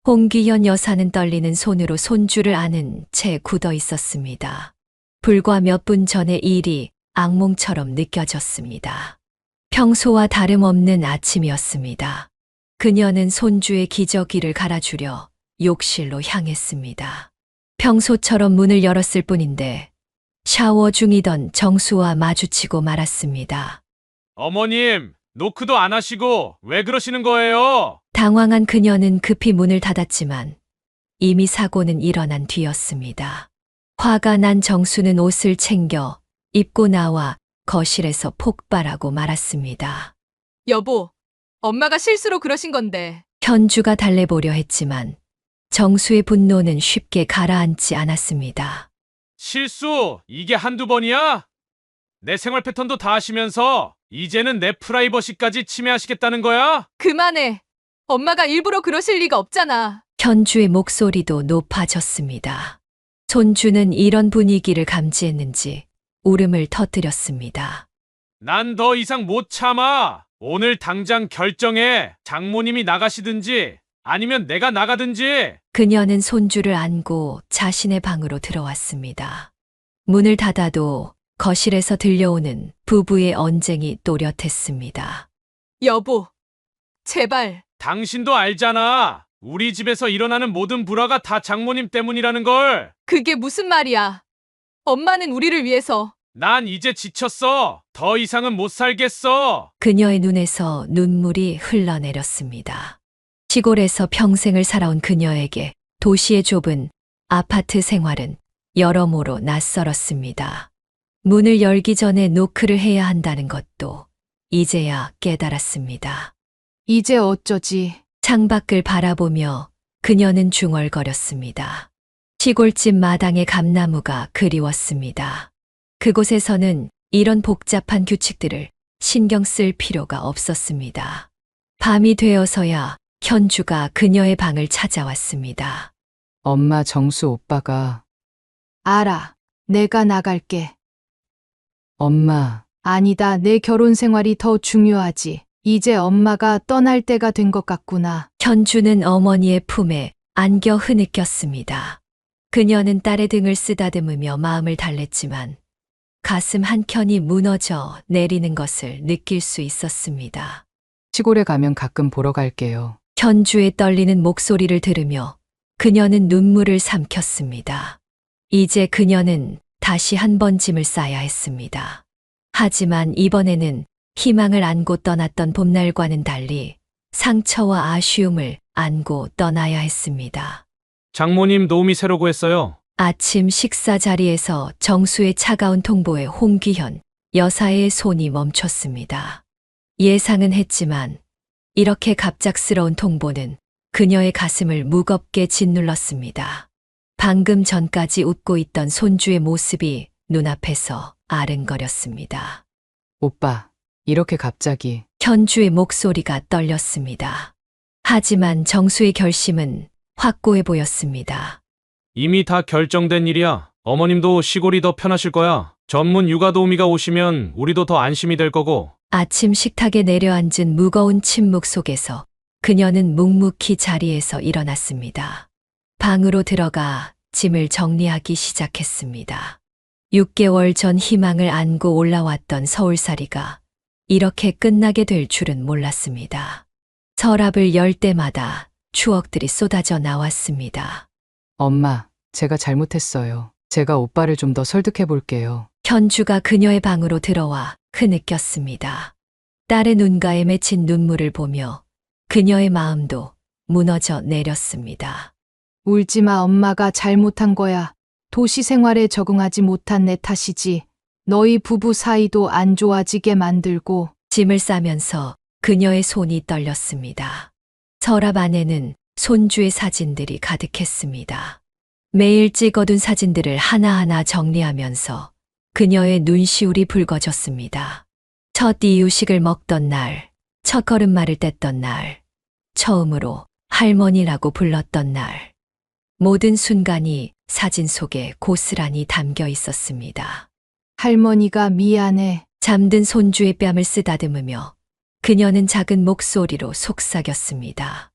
홍기현 여사는 떨리는 손으로 손주를 안은 채 굳어 있었습니다. 불과 몇 분 전의 일이 악몽처럼 느껴졌습니다. 평소와 다름없는 아침이었습니다. 그녀는 손주의 기저귀를 갈아주려 욕실로 향했습니다. 평소처럼 문을 열었을 뿐인데 샤워 중이던 정수와 마주치고 말았습니다. 어머님, 노크도 안 하시고 왜 그러시는 거예요? 당황한 그녀는 급히 문을 닫았지만 이미 사고는 일어난 뒤였습니다. 화가 난 정수는 옷을 챙겨 입고 나와 거실에서 폭발하고 말았습니다. 여보, 엄마가 실수로 그러신 건데. 현주가 달래보려 했지만 정수의 분노는 쉽게 가라앉지 않았습니다. 실수, 이게 한두 번이야? 내 생활 패턴도 다 아시면서 이제는 내 프라이버시까지 침해하시겠다는 거야? 그만해. 엄마가 일부러 그러실 리가 없잖아. 현주의 목소리도 높아졌습니다. 손주는 이런 분위기를 감지했는지 울음을 터뜨렸습니다. 난 더 이상 못 참아. 오늘 당장 결정해. 장모님이 나가시든지 아니면 내가 나가든지. 그녀는 손주를 안고 자신의 방으로 들어왔습니다. 문을 닫아도 거실에서 들려오는 부부의 언쟁이 또렷했습니다. 여보, 제발. 당신도 알잖아. 우리 집에서 일어나는 모든 불화가 다 장모님 때문이라는 걸. 그게 무슨 말이야. 엄마는 우리를 위해서. 난 이제 지쳤어. 더 이상은 못 살겠어. 그녀의 눈에서 눈물이 흘러내렸습니다. 시골에서 평생을 살아온 그녀에게 도시의 좁은 아파트 생활은 여러모로 낯설었습니다. 문을 열기 전에 노크를 해야 한다는 것도 이제야 깨달았습니다. 이제 어쩌지? 창밖을 바라보며 그녀는 중얼거렸습니다. 시골집 마당의 감나무가 그리웠습니다. 그곳에서는 이런 복잡한 규칙들을 신경 쓸 필요가 없었습니다. 밤이 되어서야 현주가 그녀의 방을 찾아왔습니다. 엄마 정수 오빠가 알아. 내가 나갈게. 엄마 아니다. 내 결혼 생활이 더 중요하지. 이제 엄마가 떠날 때가 된 것 같구나. 현주는 어머니의 품에 안겨 흐느꼈습니다. 그녀는 딸의 등을 쓰다듬으며 마음을 달랬지만 가슴 한켠이 무너져 내리는 것을 느낄 수 있었습니다. 시골에 가면 가끔 보러 갈게요. 현주의 떨리는 목소리를 들으며 그녀는 눈물을 삼켰습니다. 이제 그녀는 다시 한 번 짐을 싸야 했습니다. 하지만 이번에는 희망을 안고 떠났던 봄날과는 달리 상처와 아쉬움을 안고 떠나야 했습니다. 장모님 도우미 새로 구했어요. 아침 식사 자리에서 정수의 차가운 통보에 홍귀현 여사의 손이 멈췄습니다. 예상은 했지만 이렇게 갑작스러운 통보는 그녀의 가슴을 무겁게 짓눌렀습니다. 방금 전까지 웃고 있던 손주의 모습이 눈앞에서 아른거렸습니다. 오빠, 이렇게 갑자기. 현주의 목소리가 떨렸습니다. 하지만 정수의 결심은 확고해 보였습니다. 이미 다 결정된 일이야. 어머님도 시골이 더 편하실 거야. 전문 육아 도우미가 오시면 우리도 더 안심이 될 거고. 아침 식탁에 내려앉은 무거운 침묵 속에서 그녀는 묵묵히 자리에서 일어났습니다. 방으로 들어가 짐을 정리하기 시작했습니다. 6개월 전 희망을 안고 올라왔던 서울살이가 이렇게 끝나게 될 줄은 몰랐습니다. 서랍을 열 때마다 추억들이 쏟아져 나왔습니다. 엄마, 제가 잘못했어요. 제가 오빠를 좀 더 설득해 볼게요. 현주가 그녀의 방으로 들어와 흐느꼈습니다. 딸의 눈가에 맺힌 눈물을 보며 그녀의 마음도 무너져 내렸습니다. 울지 마. 엄마가 잘못한 거야. 도시 생활에 적응하지 못한 내 탓이지. 너희 부부 사이도 안 좋아지게 만들고. 짐을 싸면서 그녀의 손이 떨렸습니다. 서랍 안에는 손주의 사진들이 가득했습니다. 매일 찍어둔 사진들을 하나하나 정리하면서 그녀의 눈시울이 붉어졌습니다. 첫 이유식을 먹던 날, 첫 걸음마를 뗐던 날, 처음으로 할머니라고 불렀던 날. 모든 순간이 사진 속에 고스란히 담겨 있었습니다. 할머니가 미안해. 잠든 손주의 뺨을 쓰다듬으며 그녀는 작은 목소리로 속삭였습니다.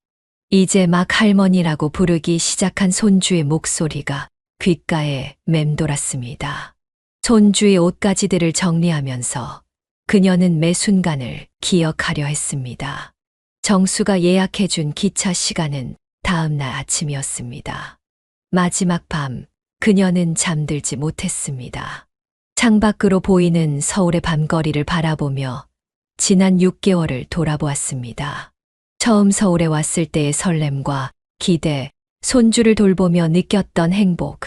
이제 막 할머니라고 부르기 시작한 손주의 목소리가 귓가에 맴돌았습니다. 손주의 옷가지들을 정리하면서 그녀는 매 순간을 기억하려 했습니다. 정수가 예약해준 기차 시간은 다음 날 아침이었습니다. 마지막 밤, 그녀는 잠들지 못했습니다. 창밖으로 보이는 서울의 밤거리를 바라보며 지난 6개월을 돌아보았습니다. 처음 서울에 왔을 때의 설렘과 기대, 손주를 돌보며 느꼈던 행복,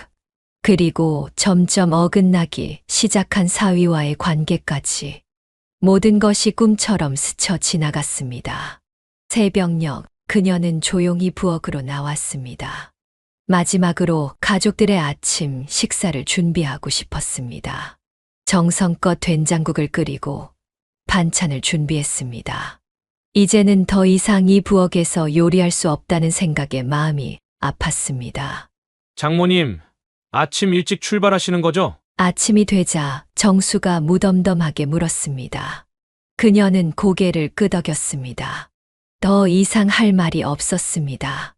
그리고 점점 어긋나기 시작한 사위와의 관계까지 모든 것이 꿈처럼 스쳐 지나갔습니다. 새벽녘 그녀는 조용히 부엌으로 나왔습니다. 마지막으로 가족들의 아침 식사를 준비하고 싶었습니다. 정성껏 된장국을 끓이고 반찬을 준비했습니다. 이제는 더 이상 이 부엌에서 요리할 수 없다는 생각에 마음이 아팠습니다. 장모님, 아침 일찍 출발하시는 거죠? 아침이 되자 정수가 무덤덤하게 물었습니다. 그녀는 고개를 끄덕였습니다. 더 이상 할 말이 없었습니다.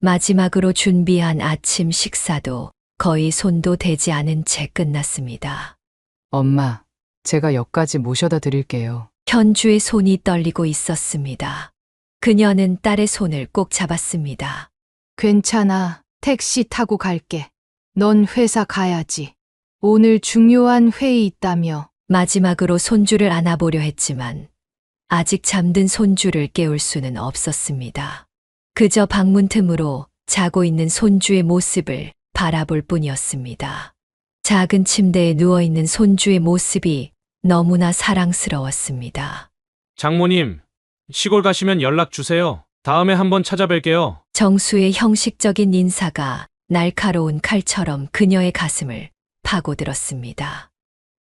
마지막으로 준비한 아침 식사도 거의 손도 대지 않은 채 끝났습니다. 엄마, 제가 역까지 모셔다 드릴게요. 현주의 손이 떨리고 있었습니다. 그녀는 딸의 손을 꼭 잡았습니다. 괜찮아. 택시 타고 갈게. 넌 회사 가야지. 오늘 중요한 회의 있다며. 마지막으로 손주를 안아보려 했지만 아직 잠든 손주를 깨울 수는 없었습니다. 그저 방문 틈으로 자고 있는 손주의 모습을 바라볼 뿐이었습니다. 작은 침대에 누워있는 손주의 모습이 너무나 사랑스러웠습니다. 장모님, 시골 가시면 연락 주세요. 다음에 한번 찾아뵐게요. 정수의 형식적인 인사가 날카로운 칼처럼 그녀의 가슴을 파고들었습니다.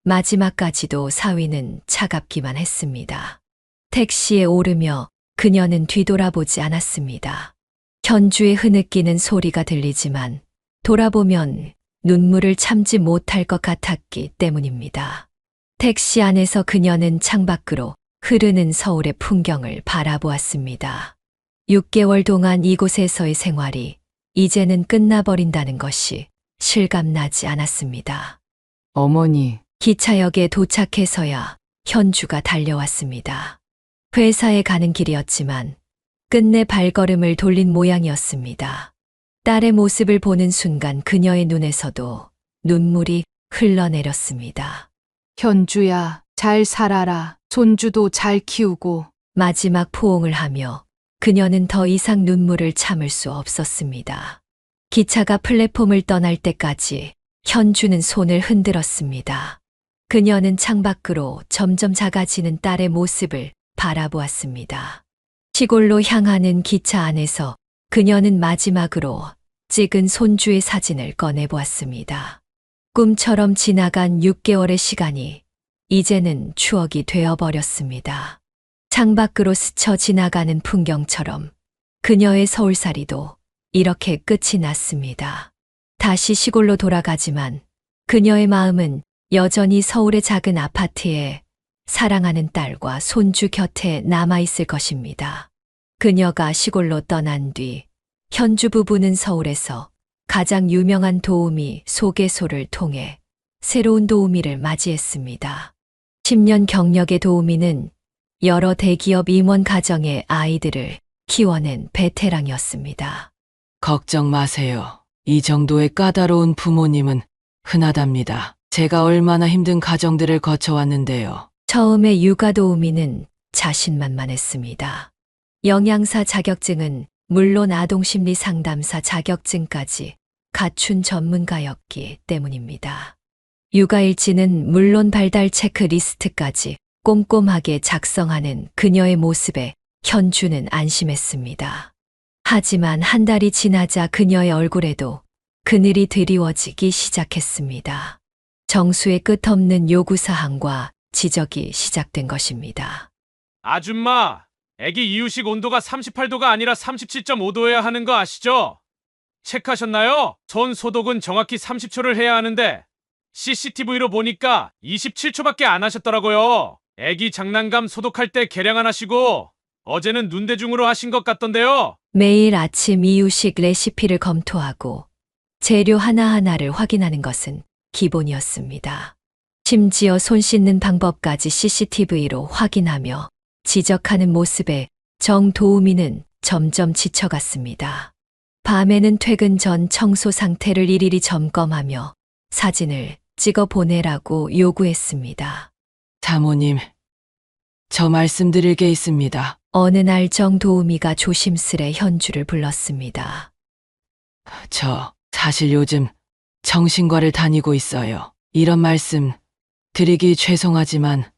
마지막까지도 사위는 차갑기만 했습니다. 택시에 오르며 그녀는 뒤돌아보지 않았습니다. 현주의 흐느끼는 소리가 들리지만 돌아보면 눈물을 참지 못할 것 같았기 때문입니다. 택시 안에서 그녀는 창밖으로 흐르는 서울의 풍경을 바라보았습니다. 6개월 동안 이곳에서의 생활이 이제는 끝나버린다는 것이 실감나지 않았습니다. 어머니, 기차역에 도착해서야 현주가 달려왔습니다. 회사에 가는 길이었지만 끝내 발걸음을 돌린 모양이었습니다. 딸의 모습을 보는 순간 그녀의 눈에서도 눈물이 흘러내렸습니다. 현주야, 잘 살아라. 손주도 잘 키우고. 마지막 포옹을 하며 그녀는 더 이상 눈물을 참을 수 없었습니다. 기차가 플랫폼을 떠날 때까지 현주는 손을 흔들었습니다. 그녀는 창밖으로 점점 작아지는 딸의 모습을 바라보았습니다. 시골로 향하는 기차 안에서 그녀는 마지막으로 찍은 손주의 사진을 꺼내보았습니다. 꿈처럼 지나간 6개월의 시간이 이제는 추억이 되어버렸습니다. 창밖으로 스쳐 지나가는 풍경처럼 그녀의 서울살이도 이렇게 끝이 났습니다. 다시 시골로 돌아가지만 그녀의 마음은 여전히 서울의 작은 아파트에 사랑하는 딸과 손주 곁에 남아있을 것입니다. 그녀가 시골로 떠난 뒤 현주 부부는 서울에서 가장 유명한 도우미 소개소를 통해 새로운 도우미를 맞이했습니다. 10년 경력의 도우미는 여러 대기업 임원 가정의 아이들을 키워낸 베테랑이었습니다. 걱정 마세요. 이 정도의 까다로운 부모님은 흔하답니다. 제가 얼마나 힘든 가정들을 거쳐왔는데요. 처음에 육아 도우미는 자신만만했습니다. 영양사 자격증은 물론 아동심리 상담사 자격증까지 갖춘 전문가였기 때문입니다. 육아일지는 물론 발달 체크리스트까지 꼼꼼하게 작성하는 그녀의 모습에 현주는 안심했습니다. 하지만 한 달이 지나자 그녀의 얼굴에도 그늘이 드리워지기 시작했습니다. 정수의 끝없는 요구사항과 지적이 시작된 것입니다. 아줌마, 애기 이유식 온도가 38도가 아니라 37.5도여야 하는 거 아시죠? 체크하셨나요? 손 소독은 정확히 30초를 해야 하는데 CCTV로 보니까 27초밖에 안 하셨더라고요. 애기 장난감 소독할 때 개량 안 하시고 어제는 눈대중으로 하신 것 같던데요. 매일 아침 이유식 레시피를 검토하고 재료 하나하나를 확인하는 것은 기본이었습니다. 심지어 손 씻는 방법까지 CCTV로 확인하며 지적하는 모습에 정 도우미는 점점 지쳐갔습니다. 밤에는 퇴근 전 청소 상태를 일일이 점검하며 사진을 찍어 보내라고 요구했습니다. 사모님, 저 말씀드릴 게 있습니다. 어느 날 정 도우미가 조심스레 현주를 불렀습니다. 저 사실 요즘 정신과를 다니고 있어요. 이런 말씀 드리기 죄송하지만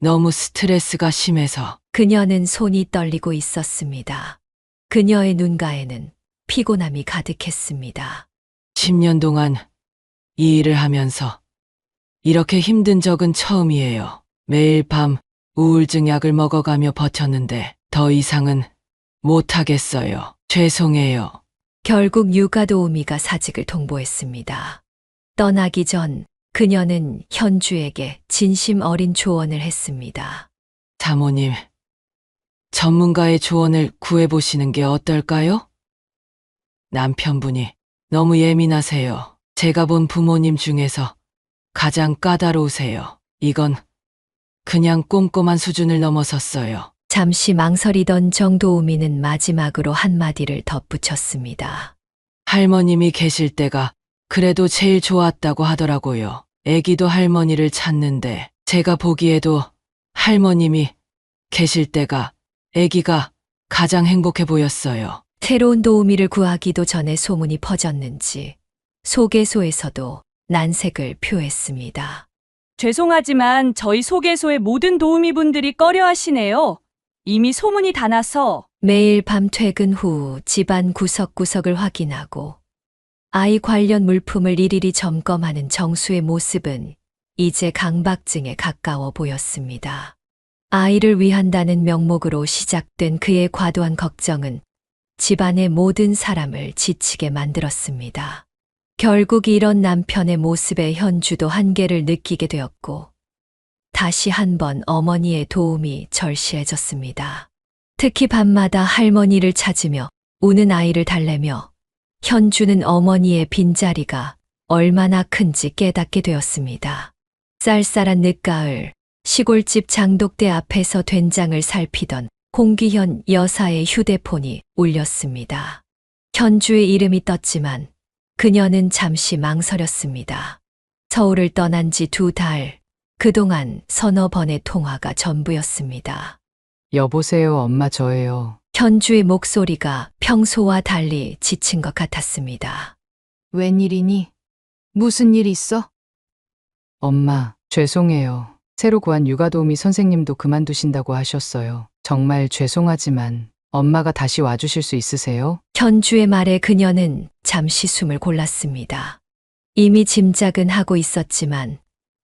너무 스트레스가 심해서 그녀는 손이 떨리고 있었습니다. 그녀의 눈가에는 피곤함이 가득했습니다. 10년 동안 이 일을 하면서 이렇게 힘든 적은 처음이에요. 매일 밤 우울증 약을 먹어가며 버텼는데 더 이상은 못하겠어요. 죄송해요. 결국 육아도우미가 사직을 통보했습니다. 떠나기 전 그녀는 현주에게 진심 어린 조언을 했습니다. 사모님, 전문가의 조언을 구해보시는 게 어떨까요? 남편분이 너무 예민하세요. 제가 본 부모님 중에서 가장 까다로우세요. 이건 그냥 꼼꼼한 수준을 넘어섰어요. 잠시 망설이던 정도우미는 마지막으로 한마디를 덧붙였습니다. 할머님이 계실 때가 그래도 제일 좋았다고 하더라고요. 애기도 할머니를 찾는데 제가 보기에도 할머님이 계실 때가 애기가 가장 행복해 보였어요. 새로운 도우미를 구하기도 전에 소문이 퍼졌는지 소개소에서도 난색을 표했습니다. 죄송하지만 저희 소개소의 모든 도우미분들이 꺼려하시네요. 이미 소문이 다 나서. 매일 밤 퇴근 후 집안 구석구석을 확인하고 아이 관련 물품을 일일이 점검하는 정수의 모습은 이제 강박증에 가까워 보였습니다. 아이를 위한다는 명목으로 시작된 그의 과도한 걱정은 집안의 모든 사람을 지치게 만들었습니다. 결국 이런 남편의 모습에 현주도 한계를 느끼게 되었고 다시 한번 어머니의 도움이 절실해졌습니다. 특히 밤마다 할머니를 찾으며 우는 아이를 달래며 현주는 어머니의 빈자리가 얼마나 큰지 깨닫게 되었습니다. 쌀쌀한 늦가을 시골집 장독대 앞에서 된장을 살피던 홍기현 여사의 휴대폰이 울렸습니다. 현주의 이름이 떴지만 그녀는 잠시 망설였습니다. 서울을 떠난 지 2달, 그동안 서너 번의 통화가 전부였습니다. 여보세요, 엄마 저예요. 현주의 목소리가 평소와 달리 지친 것 같았습니다. 웬일이니? 무슨 일 있어? 엄마, 죄송해요. 새로 구한 육아도우미 선생님도 그만두신다고 하셨어요. 정말 죄송하지만 엄마가 다시 와주실 수 있으세요? 현주의 말에 그녀는 잠시 숨을 골랐습니다. 이미 짐작은 하고 있었지만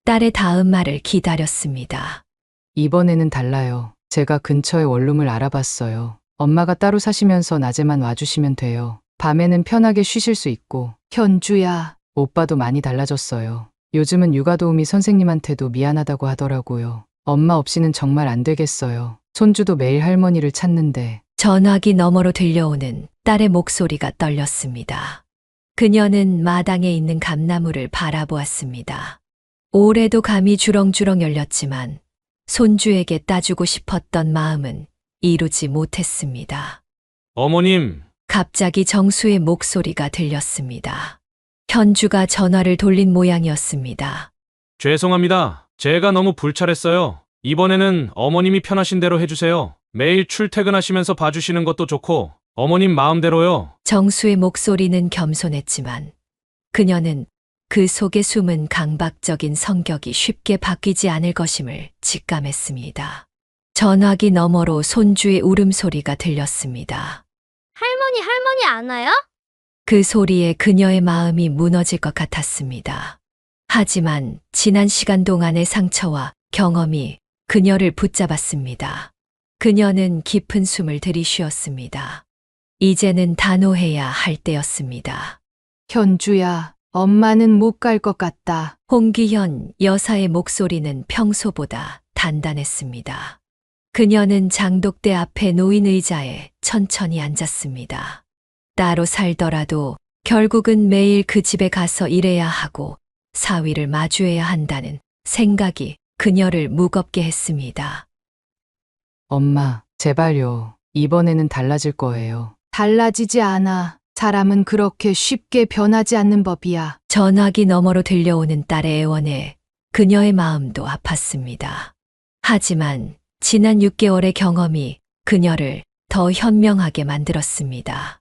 딸의 다음 말을 기다렸습니다. 이번에는 달라요. 제가 근처에 원룸을 알아봤어요. 엄마가 따로 사시면서 낮에만 와주시면 돼요. 밤에는 편하게 쉬실 수 있고. 현주야, 오빠도 많이 달라졌어요. 요즘은 육아도우미 선생님한테도 미안하다고 하더라고요. 엄마 없이는 정말 안 되겠어요. 손주도 매일 할머니를 찾는데. 전화기 너머로 들려오는 딸의 목소리가 떨렸습니다. 그녀는 마당에 있는 감나무를 바라보았습니다. 올해도 감이 주렁주렁 열렸지만 손주에게 따주고 싶었던 마음은 이루지 못했습니다. 어머님, 갑자기 정수의 목소리가 들렸습니다. 현주가 전화를 돌린 모양이었습니다. 죄송합니다. 제가 너무 불찰했어요. 이번에는 어머님이 편하신 대로 해주세요. 매일 출퇴근하시면서 봐주시는 것도 좋고 어머님 마음대로요. 정수의 목소리는 겸손했지만 그녀는 그 속에 숨은 강박적인 성격이 쉽게 바뀌지 않을 것임을 직감했습니다. 전화기 너머로 손주의 울음소리가 들렸습니다. 할머니 안 와요? 그 소리에 그녀의 마음이 무너질 것 같았습니다. 하지만 지난 시간 동안의 상처와 경험이 그녀를 붙잡았습니다. 그녀는 깊은 숨을 들이쉬었습니다. 이제는 단호해야 할 때였습니다. 현주야, 엄마는 못 갈 것 같다. 홍기현 여사의 목소리는 평소보다 단단했습니다. 그녀는 장독대 앞에 놓인 의자에 천천히 앉았습니다. 따로 살더라도 결국은 매일 그 집에 가서 일해야 하고 사위를 마주해야 한다는 생각이 그녀를 무겁게 했습니다. 엄마, 제발요. 이번에는 달라질 거예요. 달라지지 않아. 사람은 그렇게 쉽게 변하지 않는 법이야. 전화기 너머로 들려오는 딸의 애원에 그녀의 마음도 아팠습니다. 하지만 지난 6개월의 경험이 그녀를 더 현명하게 만들었습니다.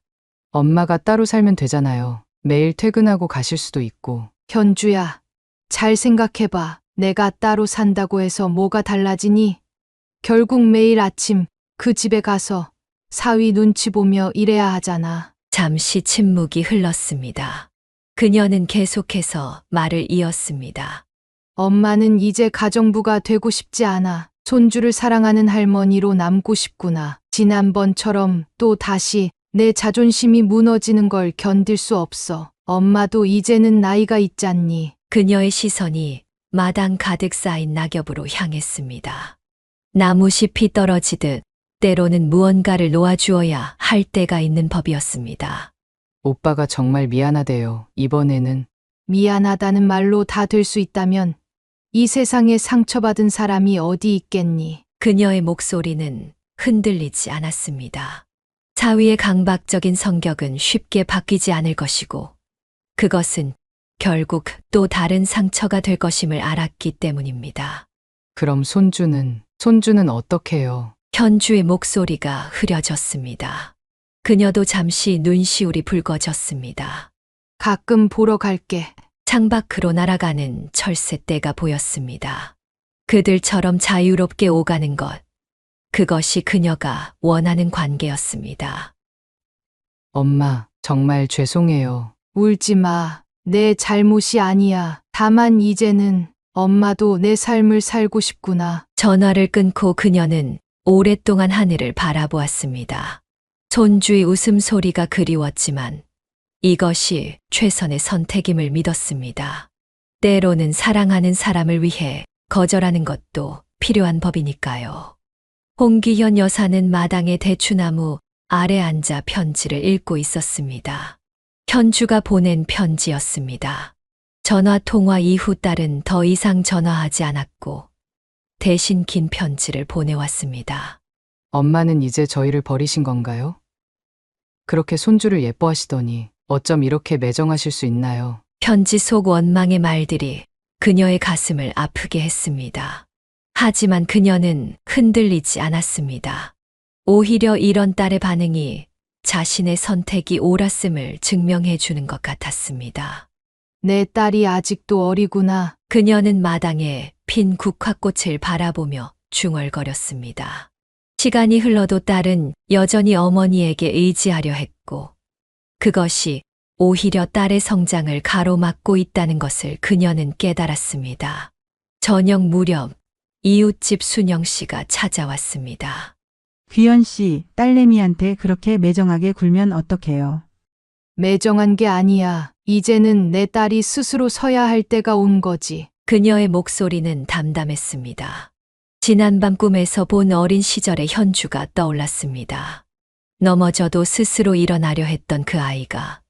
엄마가 따로 살면 되잖아요. 매일 퇴근하고 가실 수도 있고. 현주야, 잘 생각해봐. 내가 따로 산다고 해서 뭐가 달라지니? 결국 매일 아침 그 집에 가서 사위 눈치 보며 일해야 하잖아. 잠시 침묵이 흘렀습니다. 그녀는 계속해서 말을 이었습니다. 엄마는 이제 가정부가 되고 싶지 않아. 손주를 사랑하는 할머니로 남고 싶구나. 지난번처럼 또 다시 내 자존심이 무너지는 걸 견딜 수 없어. 엄마도 이제는 나이가 있잖니. 그녀의 시선이 마당 가득 쌓인 낙엽으로 향했습니다. 나무잎이 떨어지듯 때로는 무언가를 놓아주어야 할 때가 있는 법이었습니다. 오빠가 정말 미안하대요. 이번에는. 미안하다는 말로 다 될 수 있다면 이 세상에 상처받은 사람이 어디 있겠니? 그녀의 목소리는 흔들리지 않았습니다. 사위의 강박적인 성격은 쉽게 바뀌지 않을 것이고 그것은 결국 또 다른 상처가 될 것임을 알았기 때문입니다. 그럼 손주는 어떡해요? 현주의 목소리가 흐려졌습니다. 그녀도 잠시 눈시울이 붉어졌습니다. 가끔 보러 갈게. 창밖으로 날아가는 철새떼가 보였습니다. 그들처럼 자유롭게 오가는 것, 그것이 그녀가 원하는 관계였습니다. 엄마, 정말 죄송해요. 울지 마. 내 잘못이 아니야. 다만 이제는 엄마도 내 삶을 살고 싶구나. 전화를 끊고 그녀는 오랫동안 하늘을 바라보았습니다. 손주의 웃음소리가 그리웠지만 이것이 최선의 선택임을 믿었습니다. 때로는 사랑하는 사람을 위해 거절하는 것도 필요한 법이니까요. 홍기현 여사는 마당의 대추나무 아래 앉아 편지를 읽고 있었습니다. 현주가 보낸 편지였습니다. 전화 통화 이후 딸은 더 이상 전화하지 않았고 대신 긴 편지를 보내왔습니다. 엄마는 이제 저희를 버리신 건가요? 그렇게 손주를 예뻐하시더니 어쩜 이렇게 매정하실 수 있나요? 편지 속 원망의 말들이 그녀의 가슴을 아프게 했습니다. 하지만 그녀는 흔들리지 않았습니다. 오히려 이런 딸의 반응이 자신의 선택이 옳았음을 증명해 주는 것 같았습니다. 내 딸이 아직도 어리구나. 그녀는 마당에 핀 국화꽃을 바라보며 중얼거렸습니다. 시간이 흘러도 딸은 여전히 어머니에게 의지하려 했고 그것이 오히려 딸의 성장을 가로막고 있다는 것을 그녀는 깨달았습니다. 저녁 무렵 이웃집 순영 씨가 찾아왔습니다. 귀연 씨, 딸내미한테 그렇게 매정하게 굴면 어떡해요? 매정한 게 아니야. 이제는 내 딸이 스스로 서야 할 때가 온 거지. 그녀의 목소리는 담담했습니다. 지난밤 꿈에서 본 어린 시절의 현주가 떠올랐습니다. 넘어져도 스스로 일어나려 했던 그 아이가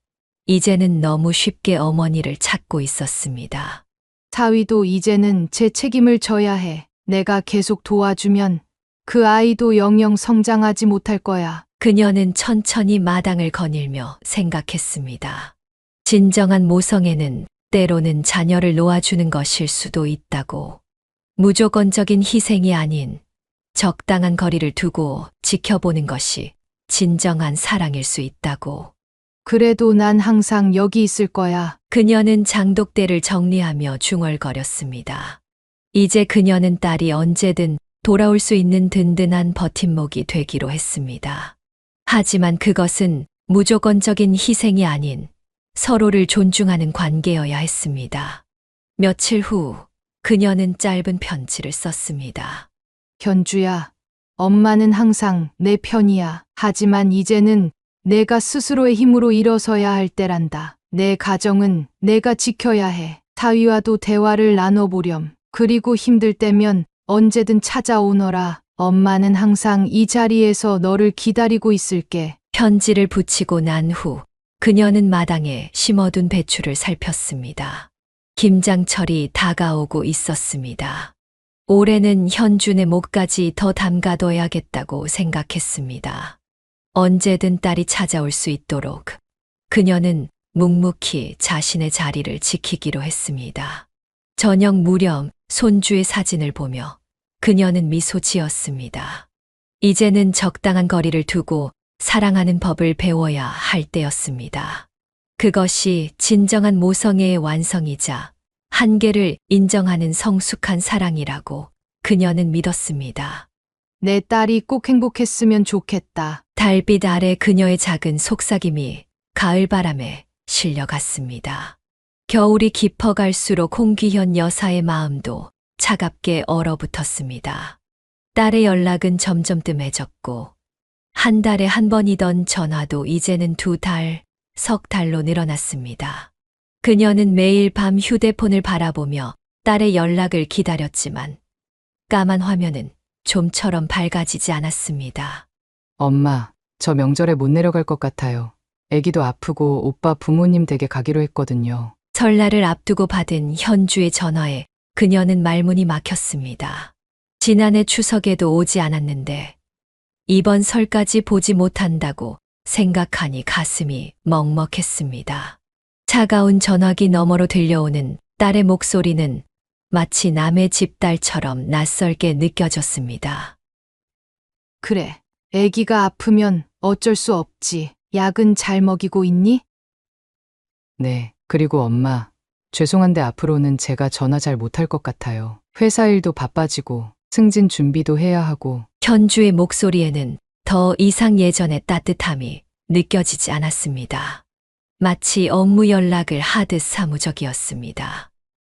이제는 너무 쉽게 어머니를 찾고 있었습니다. 사위도 이제는 제 책임을 져야 해. 내가 계속 도와주면 그 아이도 영영 성장하지 못할 거야. 그녀는 천천히 마당을 거닐며 생각했습니다. 진정한 모성애는 때로는 자녀를 놓아주는 것일 수도 있다고. 무조건적인 희생이 아닌 적당한 거리를 두고 지켜보는 것이 진정한 사랑일 수 있다고. 그래도 난 항상 여기 있을 거야. 그녀는 장독대를 정리하며 중얼거렸습니다. 이제 그녀는 딸이 언제든 돌아올 수 있는 든든한 버팀목이 되기로 했습니다. 하지만 그것은 무조건적인 희생이 아닌 서로를 존중하는 관계여야 했습니다. 며칠 후 그녀는 짧은 편지를 썼습니다. 현주야, 엄마는 항상 내 편이야. 하지만 이제는 내가 스스로의 힘으로 일어서야 할 때란다. 내 가정은 내가 지켜야 해. 사위와도 대화를 나눠보렴. 그리고 힘들 때면 언제든 찾아오너라. 엄마는 항상 이 자리에서 너를 기다리고 있을게. 편지를 붙이고 난 후 그녀는 마당에 심어둔 배추를 살폈습니다. 김장철이 다가오고 있었습니다. 올해는 현준의 목까지 더 담가둬야겠다고 생각했습니다. 언제든 딸이 찾아올 수 있도록 그녀는 묵묵히 자신의 자리를 지키기로 했습니다. 저녁 무렵 손주의 사진을 보며 그녀는 미소 지었습니다. 이제는 적당한 거리를 두고 사랑하는 법을 배워야 할 때였습니다. 그것이 진정한 모성애의 완성이자 한계를 인정하는 성숙한 사랑이라고 그녀는 믿었습니다. 내 딸이 꼭 행복했으면 좋겠다. 달빛 아래 그녀의 작은 속삭임이 가을바람에 실려갔습니다. 겨울이 깊어갈수록 홍귀현 여사의 마음도 차갑게 얼어붙었습니다. 딸의 연락은 점점 뜸해졌고 한 달에 한 번이던 전화도 이제는 2달, 석 달로 늘어났습니다. 그녀는 매일 밤 휴대폰을 바라보며 딸의 연락을 기다렸지만 까만 화면은 좀처럼 밝아지지 않았습니다. 엄마, 저 명절에 못 내려갈 것 같아요. 애기도 아프고 오빠 부모님 댁에 가기로 했거든요. 설날을 앞두고 받은 현주의 전화에 그녀는 말문이 막혔습니다. 지난해 추석에도 오지 않았는데 이번 설까지 보지 못한다고 생각하니 가슴이 먹먹했습니다. 차가운 전화기 너머로 들려오는 딸의 목소리는 마치 남의 집딸처럼 낯설게 느껴졌습니다. 그래, 애기가 아프면 어쩔 수 없지. 약은 잘 먹이고 있니? 네, 그리고 엄마, 죄송한데 앞으로는 제가 전화 잘 못할 것 같아요. 회사 일도 바빠지고 승진 준비도 해야 하고. 현주의 목소리에는 더 이상 예전의 따뜻함이 느껴지지 않았습니다. 마치 업무 연락을 하듯 사무적이었습니다.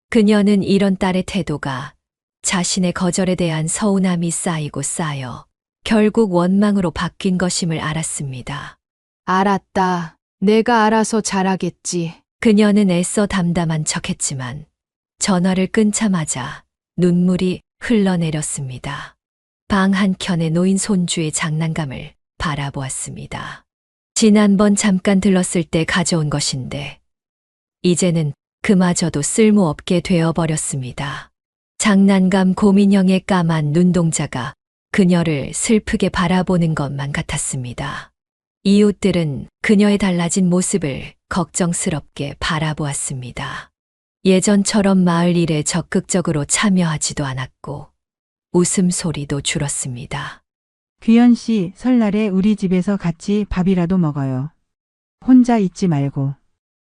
그녀는 이런 딸의 태도가 자신의 거절에 대한 서운함이 쌓이고 쌓여 결국 원망으로 바뀐 것임을 알았습니다. 알았다. 내가 알아서 잘하겠지. 그녀는 애써 담담한 척했지만 전화를 끊자마자 눈물이 흘러내렸습니다. 방 한켠에 놓인 손주의 장난감을 바라보았습니다. 지난번 잠깐 들렀을 때 가져온 것인데 이제는 그마저도 쓸모없게 되어버렸습니다. 장난감 곰인형의 까만 눈동자가 그녀를 슬프게 바라보는 것만 같았습니다. 이웃들은 그녀의 달라진 모습을 걱정스럽게 바라보았습니다. 예전처럼 마을 일에 적극적으로 참여하지도 않았고 웃음소리도 줄었습니다. 귀연 씨, 설날에 우리 집에서 같이 밥이라도 먹어요. 혼자 있지 말고.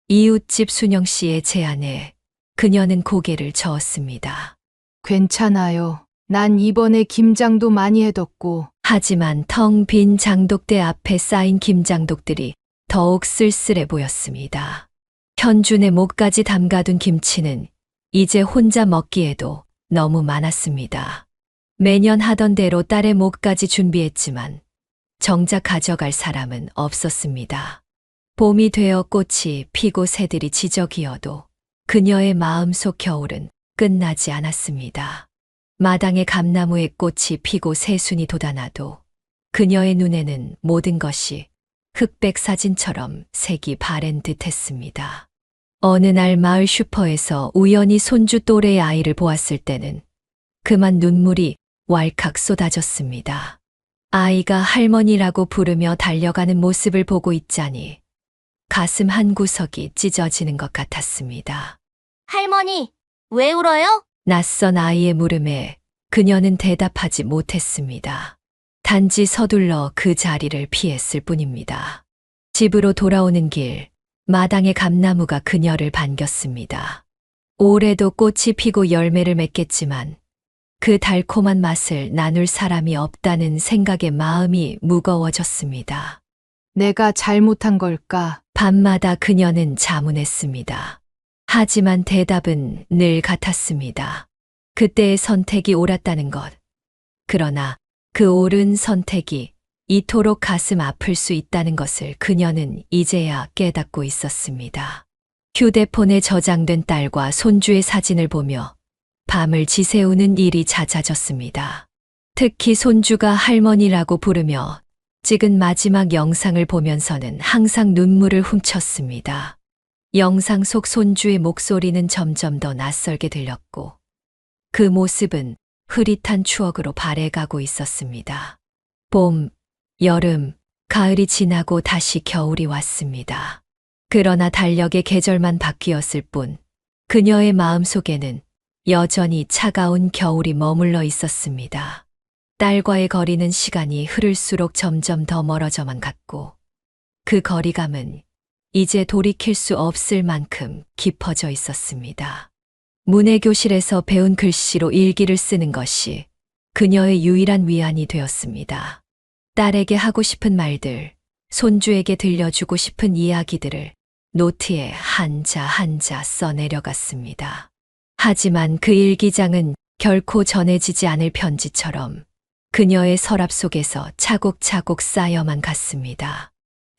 이웃집 순영 씨의 제안에 그녀는 고개를 저었습니다. 괜찮아요. 난 이번에 김장도 많이 해뒀고. 하지만 텅 빈 장독대 앞에 쌓인 김장독들이 더욱 쓸쓸해 보였습니다. 현준의 목까지 담가둔 김치는 이제 혼자 먹기에도 너무 많았습니다. 매년 하던 대로 딸의 목까지 준비했지만 정작 가져갈 사람은 없었습니다. 봄이 되어 꽃이 피고 새들이 지저귀어도 그녀의 마음속 겨울은 끝나지 않았습니다. 마당의 감나무에 꽃이 피고 새순이 돋아나도 그녀의 눈에는 모든 것이 흑백 사진처럼 색이 바랜 듯했습니다. 어느 날 마을 슈퍼에서 우연히 손주 또래의 아이를 보았을 때는 그만 눈물이 왈칵 쏟아졌습니다. 아이가 할머니라고 부르며 달려가는 모습을 보고 있자니 가슴 한 구석이 찢어지는 것 같았습니다. 할머니, 왜 울어요? 낯선 아이의 물음에 그녀는 대답하지 못했습니다. 단지 서둘러 그 자리를 피했을 뿐입니다. 집으로 돌아오는 길, 마당의 감나무가 그녀를 반겼습니다. 올해도 꽃이 피고 열매를 맺겠지만 그 달콤한 맛을 나눌 사람이 없다는 생각에 마음이 무거워졌습니다. 내가 잘못한 걸까? 밤마다 그녀는 자문했습니다. 하지만 대답은 늘 같았습니다. 그때의 선택이 옳았다는 것. 그러나 그 옳은 선택이 이토록 가슴 아플 수 있다는 것을 그녀는 이제야 깨닫고 있었습니다. 휴대폰에 저장된 딸과 손주의 사진을 보며 밤을 지새우는 일이 잦아졌습니다. 특히 손주가 할머니라고 부르며 찍은 마지막 영상을 보면서는 항상 눈물을 훔쳤습니다. 영상 속 손주의 목소리는 점점 더 낯설게 들렸고 그 모습은 흐릿한 추억으로 발해가고 있었습니다. 봄, 여름, 가을이 지나고 다시 겨울이 왔습니다. 그러나 달력의 계절만 바뀌었을 뿐 그녀의 마음속에는 여전히 차가운 겨울이 머물러 있었습니다. 딸과의 거리는 시간이 흐를수록 점점 더 멀어져만 갔고 그 거리감은 이제 돌이킬 수 없을 만큼 깊어져 있었습니다. 문해교실에서 배운 글씨로 일기를 쓰는 것이 그녀의 유일한 위안이 되었습니다. 딸에게 하고 싶은 말들, 손주에게 들려주고 싶은 이야기들을 노트에 한자 한자 써내려갔습니다. 하지만 그 일기장은 결코 전해지지 않을 편지처럼 그녀의 서랍 속에서 차곡차곡 쌓여만 갔습니다.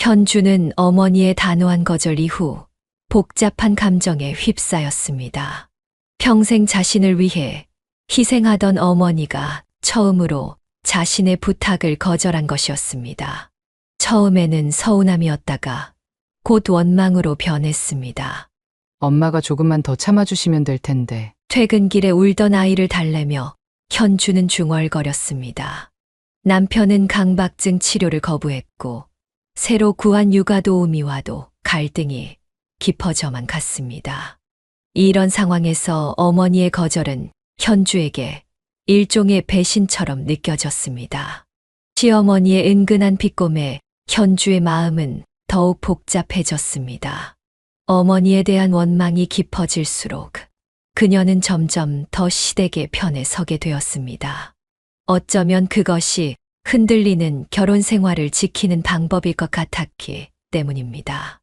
현주는 어머니의 단호한 거절 이후 복잡한 감정에 휩싸였습니다. 평생 자신을 위해 희생하던 어머니가 처음으로 자신의 부탁을 거절한 것이었습니다. 처음에는 서운함이었다가 곧 원망으로 변했습니다. 엄마가 조금만 더 참아주시면 될 텐데. 퇴근길에 울던 아이를 달래며 현주는 중얼거렸습니다. 남편은 강박증 치료를 거부했고 새로 구한 육아도우미와도 갈등이 깊어져만 갔습니다. 이런 상황에서 어머니의 거절은 현주에게 일종의 배신처럼 느껴졌습니다. 시어머니의 은근한 비꼼에 현주의 마음은 더욱 복잡해졌습니다. 어머니에 대한 원망이 깊어질수록 그녀는 점점 더 시댁의 편에 서게 되었습니다. 어쩌면 그것이 흔들리는 결혼 생활을 지키는 방법일 것 같았기 때문입니다.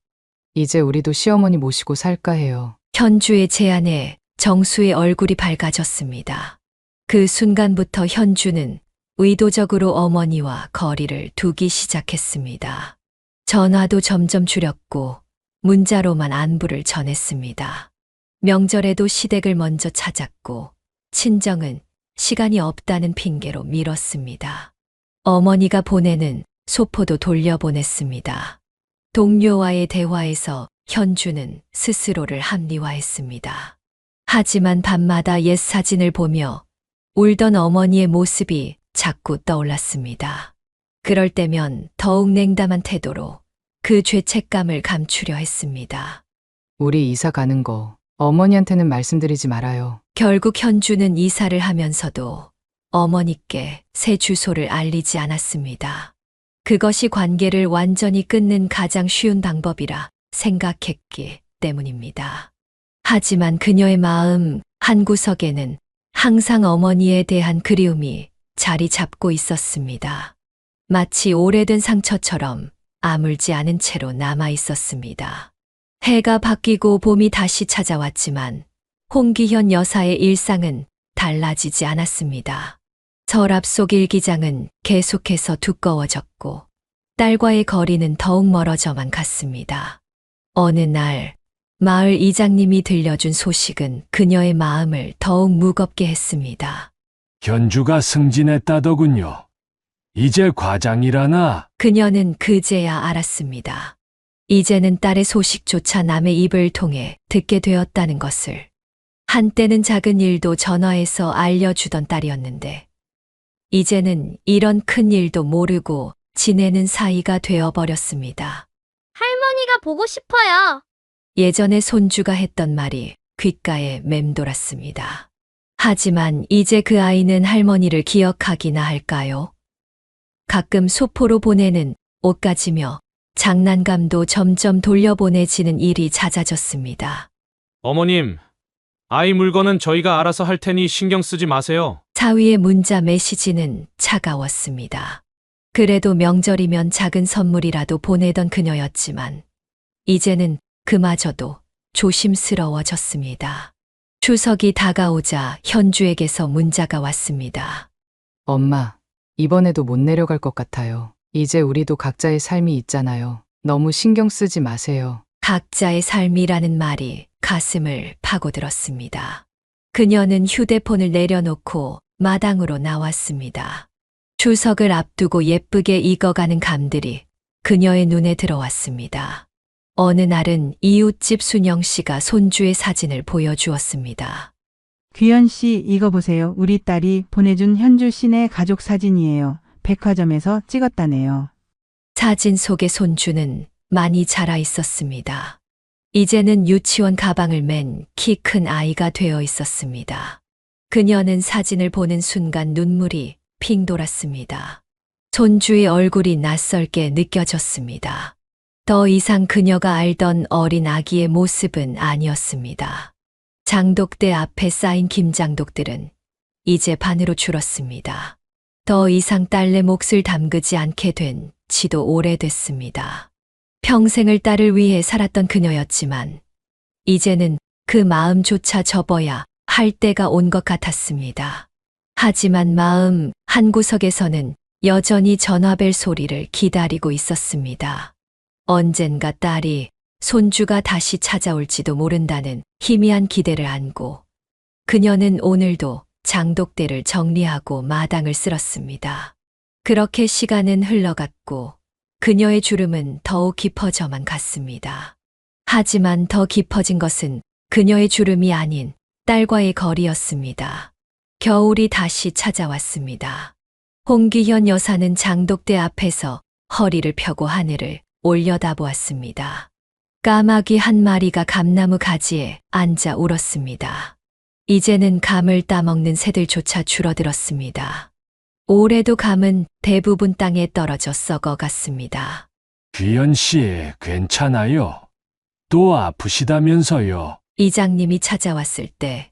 이제 우리도 시어머니 모시고 살까 해요. 현주의 제안에 정수의 얼굴이 밝아졌습니다. 그 순간부터 현주는 의도적으로 어머니와 거리를 두기 시작했습니다. 전화도 점점 줄였고 문자로만 안부를 전했습니다. 명절에도 시댁을 먼저 찾았고 친정은 시간이 없다는 핑계로 미뤘습니다. 어머니가 보내는 소포도 돌려보냈습니다. 동료와의 대화에서 현주는 스스로를 합리화했습니다. 하지만 밤마다 옛 사진을 보며 울던 어머니의 모습이 자꾸 떠올랐습니다. 그럴 때면 더욱 냉담한 태도로 그 죄책감을 감추려 했습니다. 우리 이사 가는 거 어머니한테는 말씀드리지 말아요. 결국 현주는 이사를 하면서도 어머니께 새 주소를 알리지 않았습니다. 그것이 관계를 완전히 끊는 가장 쉬운 방법이라 생각했기 때문입니다. 하지만 그녀의 마음 한구석에는 항상 어머니에 대한 그리움이 자리 잡고 있었습니다. 마치 오래된 상처처럼 아물지 않은 채로 남아 있었습니다. 해가 바뀌고 봄이 다시 찾아왔지만 홍기현 여사의 일상은 달라지지 않았습니다. 서랍 속 일기장은 계속해서 두꺼워졌고 딸과의 거리는 더욱 멀어져만 갔습니다. 어느 날 마을 이장님이 들려준 소식은 그녀의 마음을 더욱 무겁게 했습니다. 현주가 승진했다더군요. 이제 과장이라나? 그녀는 그제야 알았습니다. 이제는 딸의 소식조차 남의 입을 통해 듣게 되었다는 것을. 한때는 작은 일도 전화해서 알려주던 딸이었는데 이제는 이런 큰 일도 모르고 지내는 사이가 되어버렸습니다. 할머니가 보고 싶어요. 예전에 손주가 했던 말이 귓가에 맴돌았습니다. 하지만 이제 그 아이는 할머니를 기억하기나 할까요? 가끔 소포로 보내는 옷가지며 장난감도 점점 돌려보내지는 일이 잦아졌습니다. 어머님, 아이 물건은 저희가 알아서 할 테니 신경 쓰지 마세요. 사위의 문자 메시지는 차가웠습니다. 그래도 명절이면 작은 선물이라도 보내던 그녀였지만 이제는 그마저도 조심스러워졌습니다. 추석이 다가오자 현주에게서 문자가 왔습니다. 엄마, 이번에도 못 내려갈 것 같아요. 이제 우리도 각자의 삶이 있잖아요. 너무 신경 쓰지 마세요. 각자의 삶이라는 말이 가슴을 파고들었습니다. 그녀는 휴대폰을 내려놓고 마당으로 나왔습니다. 추석을 앞두고 예쁘게 익어가는 감들이 그녀의 눈에 들어왔습니다. 어느 날은 이웃집 순영 씨가 손주의 사진을 보여주었습니다. 귀연 씨, 이거 보세요. 우리 딸이 보내준 현주 씨네 가족 사진이에요. 백화점에서 찍었다네요. 사진 속의 손주는 많이 자라 있었습니다. 이제는 유치원 가방을 맨 키 큰 아이가 되어 있었습니다. 그녀는 사진을 보는 순간 눈물이 핑 돌았습니다. 손주의 얼굴이 낯설게 느껴졌습니다. 더 이상 그녀가 알던 어린 아기의 모습은 아니었습니다. 장독대 앞에 쌓인 김장독들은 이제 반으로 줄었습니다. 더 이상 딸내 몫을 담그지 않게 된 지도 오래됐습니다. 평생을 딸을 위해 살았던 그녀였지만 이제는 그 마음조차 접어야 할 때가 온 것 같았습니다. 하지만 마음 한구석에서는 여전히 전화벨 소리를 기다리고 있었습니다. 언젠가 딸이, 손주가 다시 찾아올지도 모른다는 희미한 기대를 안고 그녀는 오늘도 장독대를 정리하고 마당을 쓸었습니다. 그렇게 시간은 흘러갔고 그녀의 주름은 더욱 깊어져만 갔습니다. 하지만 더 깊어진 것은 그녀의 주름이 아닌 딸과의 거리였습니다. 겨울이 다시 찾아왔습니다. 홍기현 여사는 장독대 앞에서 허리를 펴고 하늘을 올려다보았습니다. 까마귀 한 마리가 감나무 가지에 앉아 울었습니다. 이제는 감을 따먹는 새들조차 줄어들었습니다. 올해도 감은 대부분 땅에 떨어져 썩어갔습니다. 귀연 씨, 괜찮아요? 또 아프시다면서요? 이장님이 찾아왔을 때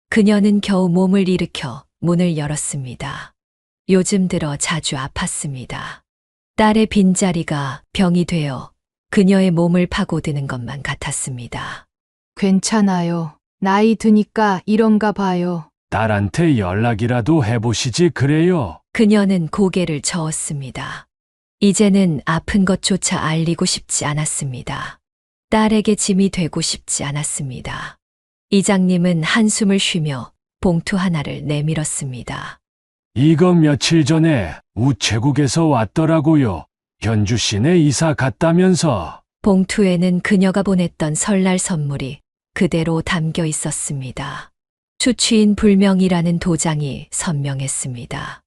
그녀는 겨우 몸을 일으켜 문을 열었습니다. 요즘 들어 자주 아팠습니다. 딸의 빈자리가 병이 되어 그녀의 몸을 파고드는 것만 같았습니다. 괜찮아요. 나이 드니까 이런가 봐요. 딸한테 연락이라도 해보시지 그래요? 그녀는 고개를 저었습니다. 이제는 아픈 것조차 알리고 싶지 않았습니다. 딸에게 짐이 되고 싶지 않았습니다. 이장님은 한숨을 쉬며 봉투 하나를 내밀었습니다. 이거 며칠 전에 우체국에서 왔더라고요. 현주 씨네 이사 갔다면서. 봉투에는 그녀가 보냈던 설날 선물이 그대로 담겨 있었습니다. 추취인 불명이라는 도장이 선명했습니다.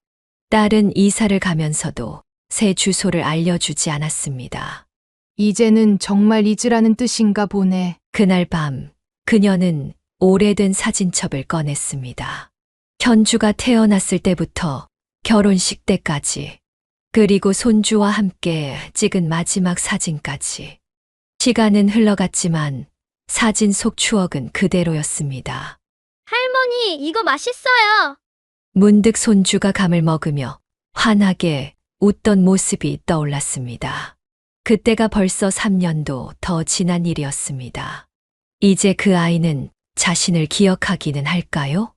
딸은 이사를 가면서도 새 주소를 알려주지 않았습니다. 이제는 정말 잊으라는 뜻인가 보네. 그날 밤 그녀는 오래된 사진첩을 꺼냈습니다. 현주가 태어났을 때부터 결혼식 때까지, 그리고 손주와 함께 찍은 마지막 사진까지. 시간은 흘러갔지만 사진 속 추억은 그대로였습니다. 할머니, 이거 맛있어요. 문득 손주가 감을 먹으며 환하게 웃던 모습이 떠올랐습니다. 그때가 벌써 3년도 더 지난 일이었습니다. 이제 그 아이는 자신을 기억하기는 할까요?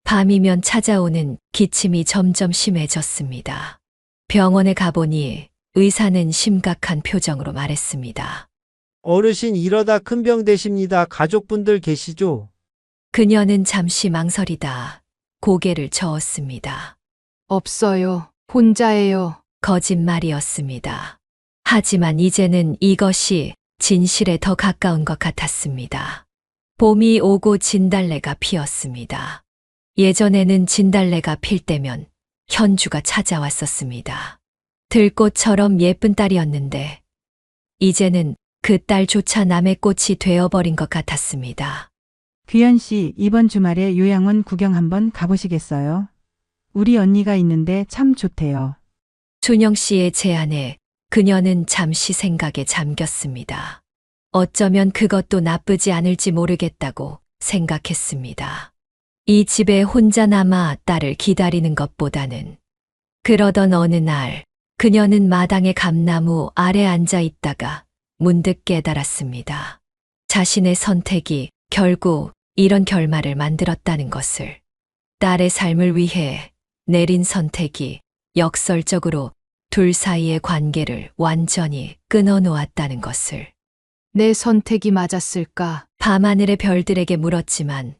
밤이면 찾아오는 기침이 점점 심해졌습니다. 병원에 가보니 의사는 심각한 표정으로 말했습니다. 어르신 이러다 큰 병 되십니다. 가족분들 계시죠? 그녀는 잠시 망설이다 고개를 저었습니다. 없어요. 혼자예요. 거짓말이었습니다. 하지만 이제는 이것이 진실에 더 가까운 것 같았습니다. 봄이 오고 진달래가 피었습니다. 예전에는 진달래가 필 때면 현주가 찾아왔었습니다. 들꽃처럼 예쁜 딸이었는데 이제는 그 딸조차 남의 꽃이 되어버린 것 같았습니다. 귀연 씨, 이번 주말에 요양원 구경 한번 가보시겠어요? 우리 언니가 있는데 참 좋대요. 준영 씨의 제안에 그녀는 잠시 생각에 잠겼습니다. 어쩌면 그것도 나쁘지 않을지 모르겠다고 생각했습니다. 이 집에 혼자 남아 딸을 기다리는 것보다는. 그러던 어느 날 그녀는 마당의 감나무 아래 앉아 있다가 문득 깨달았습니다. 자신의 선택이 결국 이런 결말을 만들었다는 것을. 딸의 삶을 위해 내린 선택이 역설적으로 둘 사이의 관계를 완전히 끊어놓았다는 것을. 내 선택이 맞았을까? 밤하늘의 별들에게 물었지만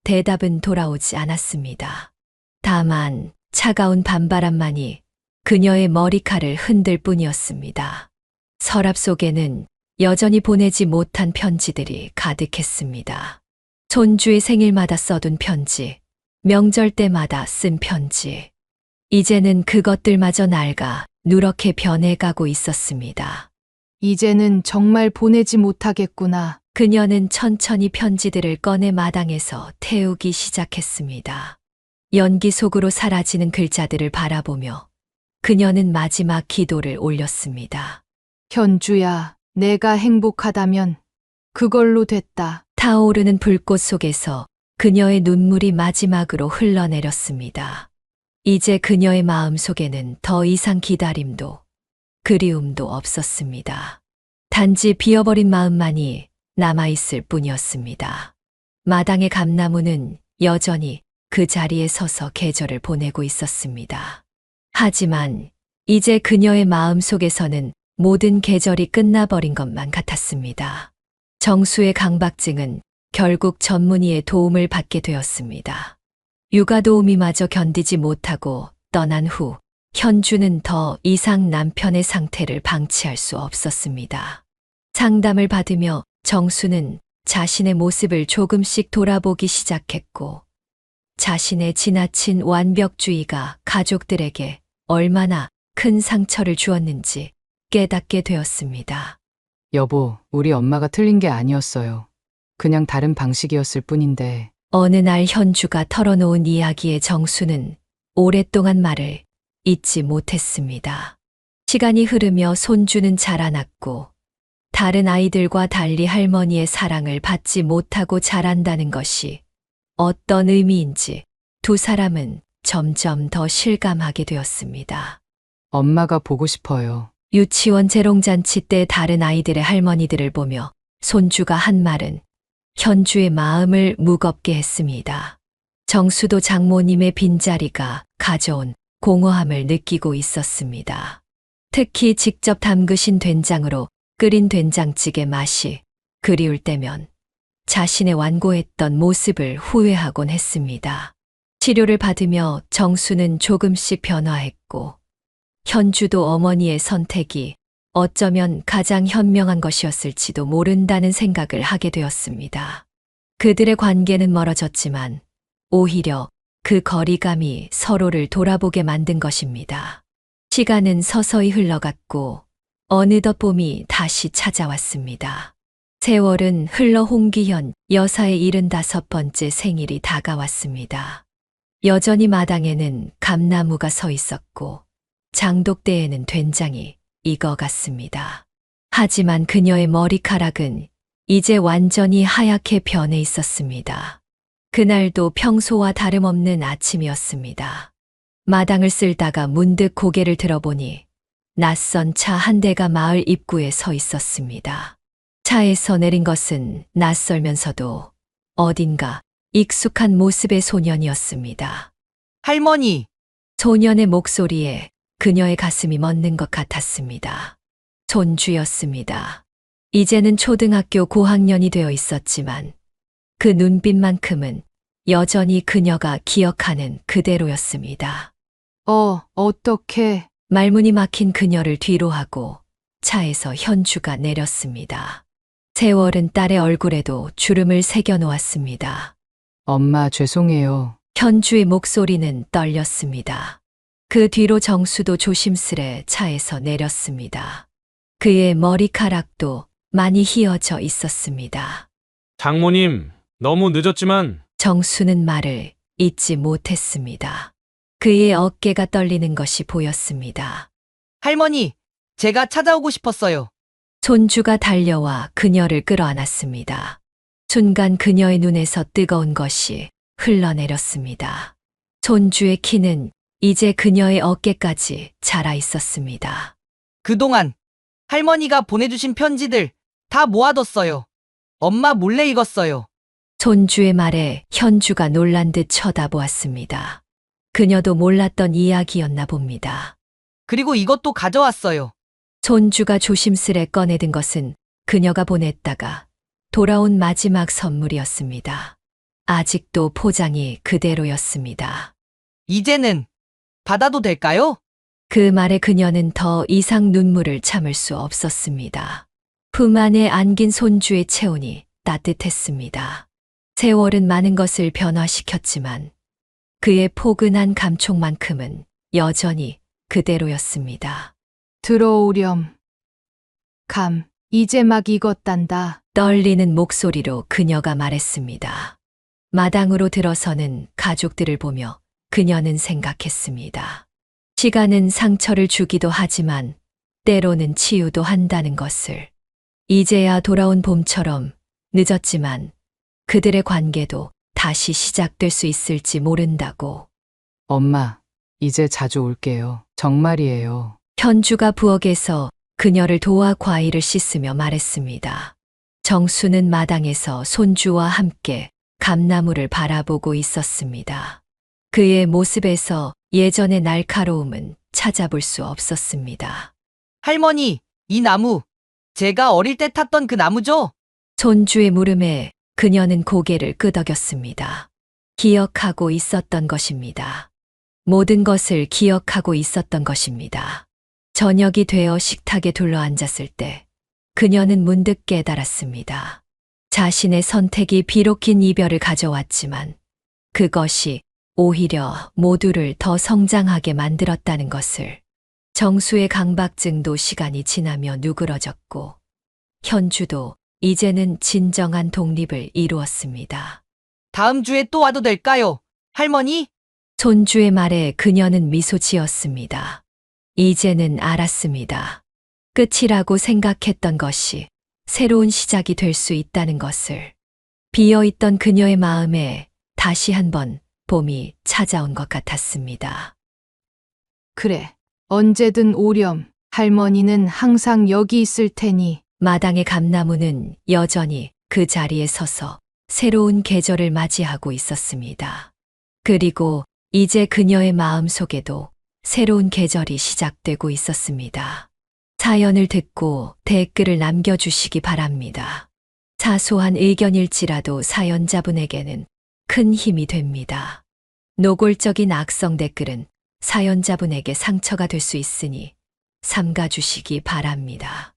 대답은 돌아오지 않았습니다. 다만 차가운 밤바람만이 그녀의 머리칼을 흔들 뿐이었습니다. 서랍 속에는 여전히 보내지 못한 편지들이 가득했습니다. 손주의 생일마다 써둔 편지, 명절 때마다 쓴 편지. 이제는 그것들마저 낡아 누렇게 변해가고 있었습니다. 이제는 정말 보내지 못하겠구나. 그녀는 천천히 편지들을 꺼내 마당에서 태우기 시작했습니다. 연기 속으로 사라지는 글자들을 바라보며 그녀는 마지막 기도를 올렸습니다. 현주야, 내가 행복하다면 그걸로 됐다. 타오르는 불꽃 속에서 그녀의 눈물이 마지막으로 흘러내렸습니다. 이제 그녀의 마음 속에는 더 이상 기다림도 그리움도 없었습니다. 단지 비어버린 마음만이 남아있을 뿐이었습니다. 마당의 감나무는 여전히 그 자리에 서서 계절을 보내고 있었습니다. 하지만 이제 그녀의 마음 속에서는 모든 계절이 끝나버린 것만 같았습니다. 정수의 강박증은 결국 전문의의 도움을 받게 되었습니다. 육아 도우미마저 견디지 못하고 떠난 후 현주는 더 이상 남편의 상태를 방치할 수 없었습니다. 상담을 받으며 정수는 자신의 모습을 조금씩 돌아보기 시작했고 자신의 지나친 완벽주의가 가족들에게 얼마나 큰 상처를 주었는지 깨닫게 되었습니다. 여보, 우리 엄마가 틀린 게 아니었어요. 그냥 다른 방식이었을 뿐인데. 어느 날 현주가 털어놓은 이야기에 정수는 오랫동안 말을 잊지 못했습니다. 시간이 흐르며 손주는 자라났고 다른 아이들과 달리 할머니의 사랑을 받지 못하고 자란다는 것이 어떤 의미인지 두 사람은 점점 더 실감하게 되었습니다. 엄마가 보고 싶어요. 유치원 재롱잔치 때 다른 아이들의 할머니들을 보며 손주가 한 말은 현주의 마음을 무겁게 했습니다. 정수도 장모님의 빈자리가 가져온 공허함을 느끼고 있었습니다. 특히 직접 담그신 된장으로 끓인 된장찌개 맛이 그리울 때면 자신의 완고했던 모습을 후회하곤 했습니다. 치료를 받으며 정수는 조금씩 변화했고 현주도 어머니의 선택이 어쩌면 가장 현명한 것이었을지도 모른다는 생각을 하게 되었습니다. 그들의 관계는 멀어졌지만 오히려 그 거리감이 서로를 돌아보게 만든 것입니다. 시간은 서서히 흘러갔고 어느덧 봄이 다시 찾아왔습니다. 세월은 흘러 홍기현 여사의 75번째 생일이 다가왔습니다. 여전히 마당에는 감나무가 서 있었고 장독대에는 된장이 익어갔습니다. 하지만 그녀의 머리카락은 이제 완전히 하얗게 변해 있었습니다. 그날도 평소와 다름없는 아침이었습니다. 마당을 쓸다가 문득 고개를 들어보니 낯선 차 한 대가 마을 입구에 서 있었습니다. 차에서 내린 것은 낯설면서도 어딘가 익숙한 모습의 소년이었습니다. 할머니! 소년의 목소리에 그녀의 가슴이 멎는 것 같았습니다. 손주였습니다. 이제는 초등학교 고학년이 되어 있었지만 그 눈빛만큼은 여전히 그녀가 기억하는 그대로였습니다. 어떡해. 말문이 막힌 그녀를 뒤로 하고 차에서 현주가 내렸습니다. 세월은 딸의 얼굴에도 주름을 새겨 놓았습니다. 엄마, 죄송해요. 현주의 목소리는 떨렸습니다. 그 뒤로 정수도 조심스레 차에서 내렸습니다. 그의 머리카락도 많이 휘어져 있었습니다. 장모님, 너무 늦었지만 정수는 말을 잇지 못했습니다. 그의 어깨가 떨리는 것이 보였습니다. 할머니, 제가 찾아오고 싶었어요. 손주가 달려와 그녀를 끌어안았습니다. 순간 그녀의 눈에서 뜨거운 것이 흘러내렸습니다. 손주의 키는 이제 그녀의 어깨까지 자라 있었습니다. 그동안 할머니가 보내주신 편지들 다 모아뒀어요. 엄마 몰래 읽었어요. 손주의 말에 현주가 놀란 듯 쳐다보았습니다. 그녀도 몰랐던 이야기였나 봅니다. 그리고 이것도 가져왔어요. 손주가 조심스레 꺼내든 것은 그녀가 보냈다가 돌아온 마지막 선물이었습니다. 아직도 포장이 그대로였습니다. 이제는 받아도 될까요? 그 말에 그녀는 더 이상 눈물을 참을 수 없었습니다. 품 안에 안긴 손주의 체온이 따뜻했습니다. 세월은 많은 것을 변화시켰지만 그의 포근한 감촉만큼은 여전히 그대로였습니다. 들어오렴. 이제 막 익었단다. 떨리는 목소리로 그녀가 말했습니다. 마당으로 들어서는 가족들을 보며 그녀는 생각했습니다. 시간은 상처를 주기도 하지만 때로는 치유도 한다는 것을. 이제야 돌아온 봄처럼 늦었지만 그들의 관계도 다시 시작될 수 있을지 모른다고. 엄마, 이제 자주 올게요. 정말이에요. 현주가 부엌에서 그녀를 도와 과일을 씻으며 말했습니다. 정수는 마당에서 손주와 함께 감나무를 바라보고 있었습니다. 그의 모습에서 예전의 날카로움은 찾아볼 수 없었습니다. 할머니, 이 나무, 제가 어릴 때 탔던 그 나무죠? 손주의 물음에 그녀는 고개를 끄덕였습니다. 기억하고 있었던 것입니다. 모든 것을 기억하고 있었던 것입니다. 저녁이 되어 식탁에 둘러앉았을 때 그녀는 문득 깨달았습니다. 자신의 선택이 비록 긴 이별을 가져왔지만 그것이 오히려 모두를 더 성장하게 만들었다는 것을. 정수의 강박증도 시간이 지나며 누그러졌고 현주도 이제는 진정한 독립을 이루었습니다. 다음 주에 또 와도 될까요? 할머니? 손주의 말에 그녀는 미소 지었습니다. 이제는 알았습니다. 끝이라고 생각했던 것이 새로운 시작이 될 수 있다는 것을. 비어있던 그녀의 마음에 다시 한번 봄이 찾아온 것 같았습니다. 그래, 언제든 오렴. 할머니는 항상 여기 있을 테니. 마당의 감나무는 여전히 그 자리에 서서 새로운 계절을 맞이하고 있었습니다. 그리고 이제 그녀의 마음 속에도 새로운 계절이 시작되고 있었습니다. 사연을 듣고 댓글을 남겨주시기 바랍니다. 사소한 의견일지라도 사연자분에게는 큰 힘이 됩니다. 노골적인 악성 댓글은 사연자분에게 상처가 될 수 있으니 삼가주시기 바랍니다.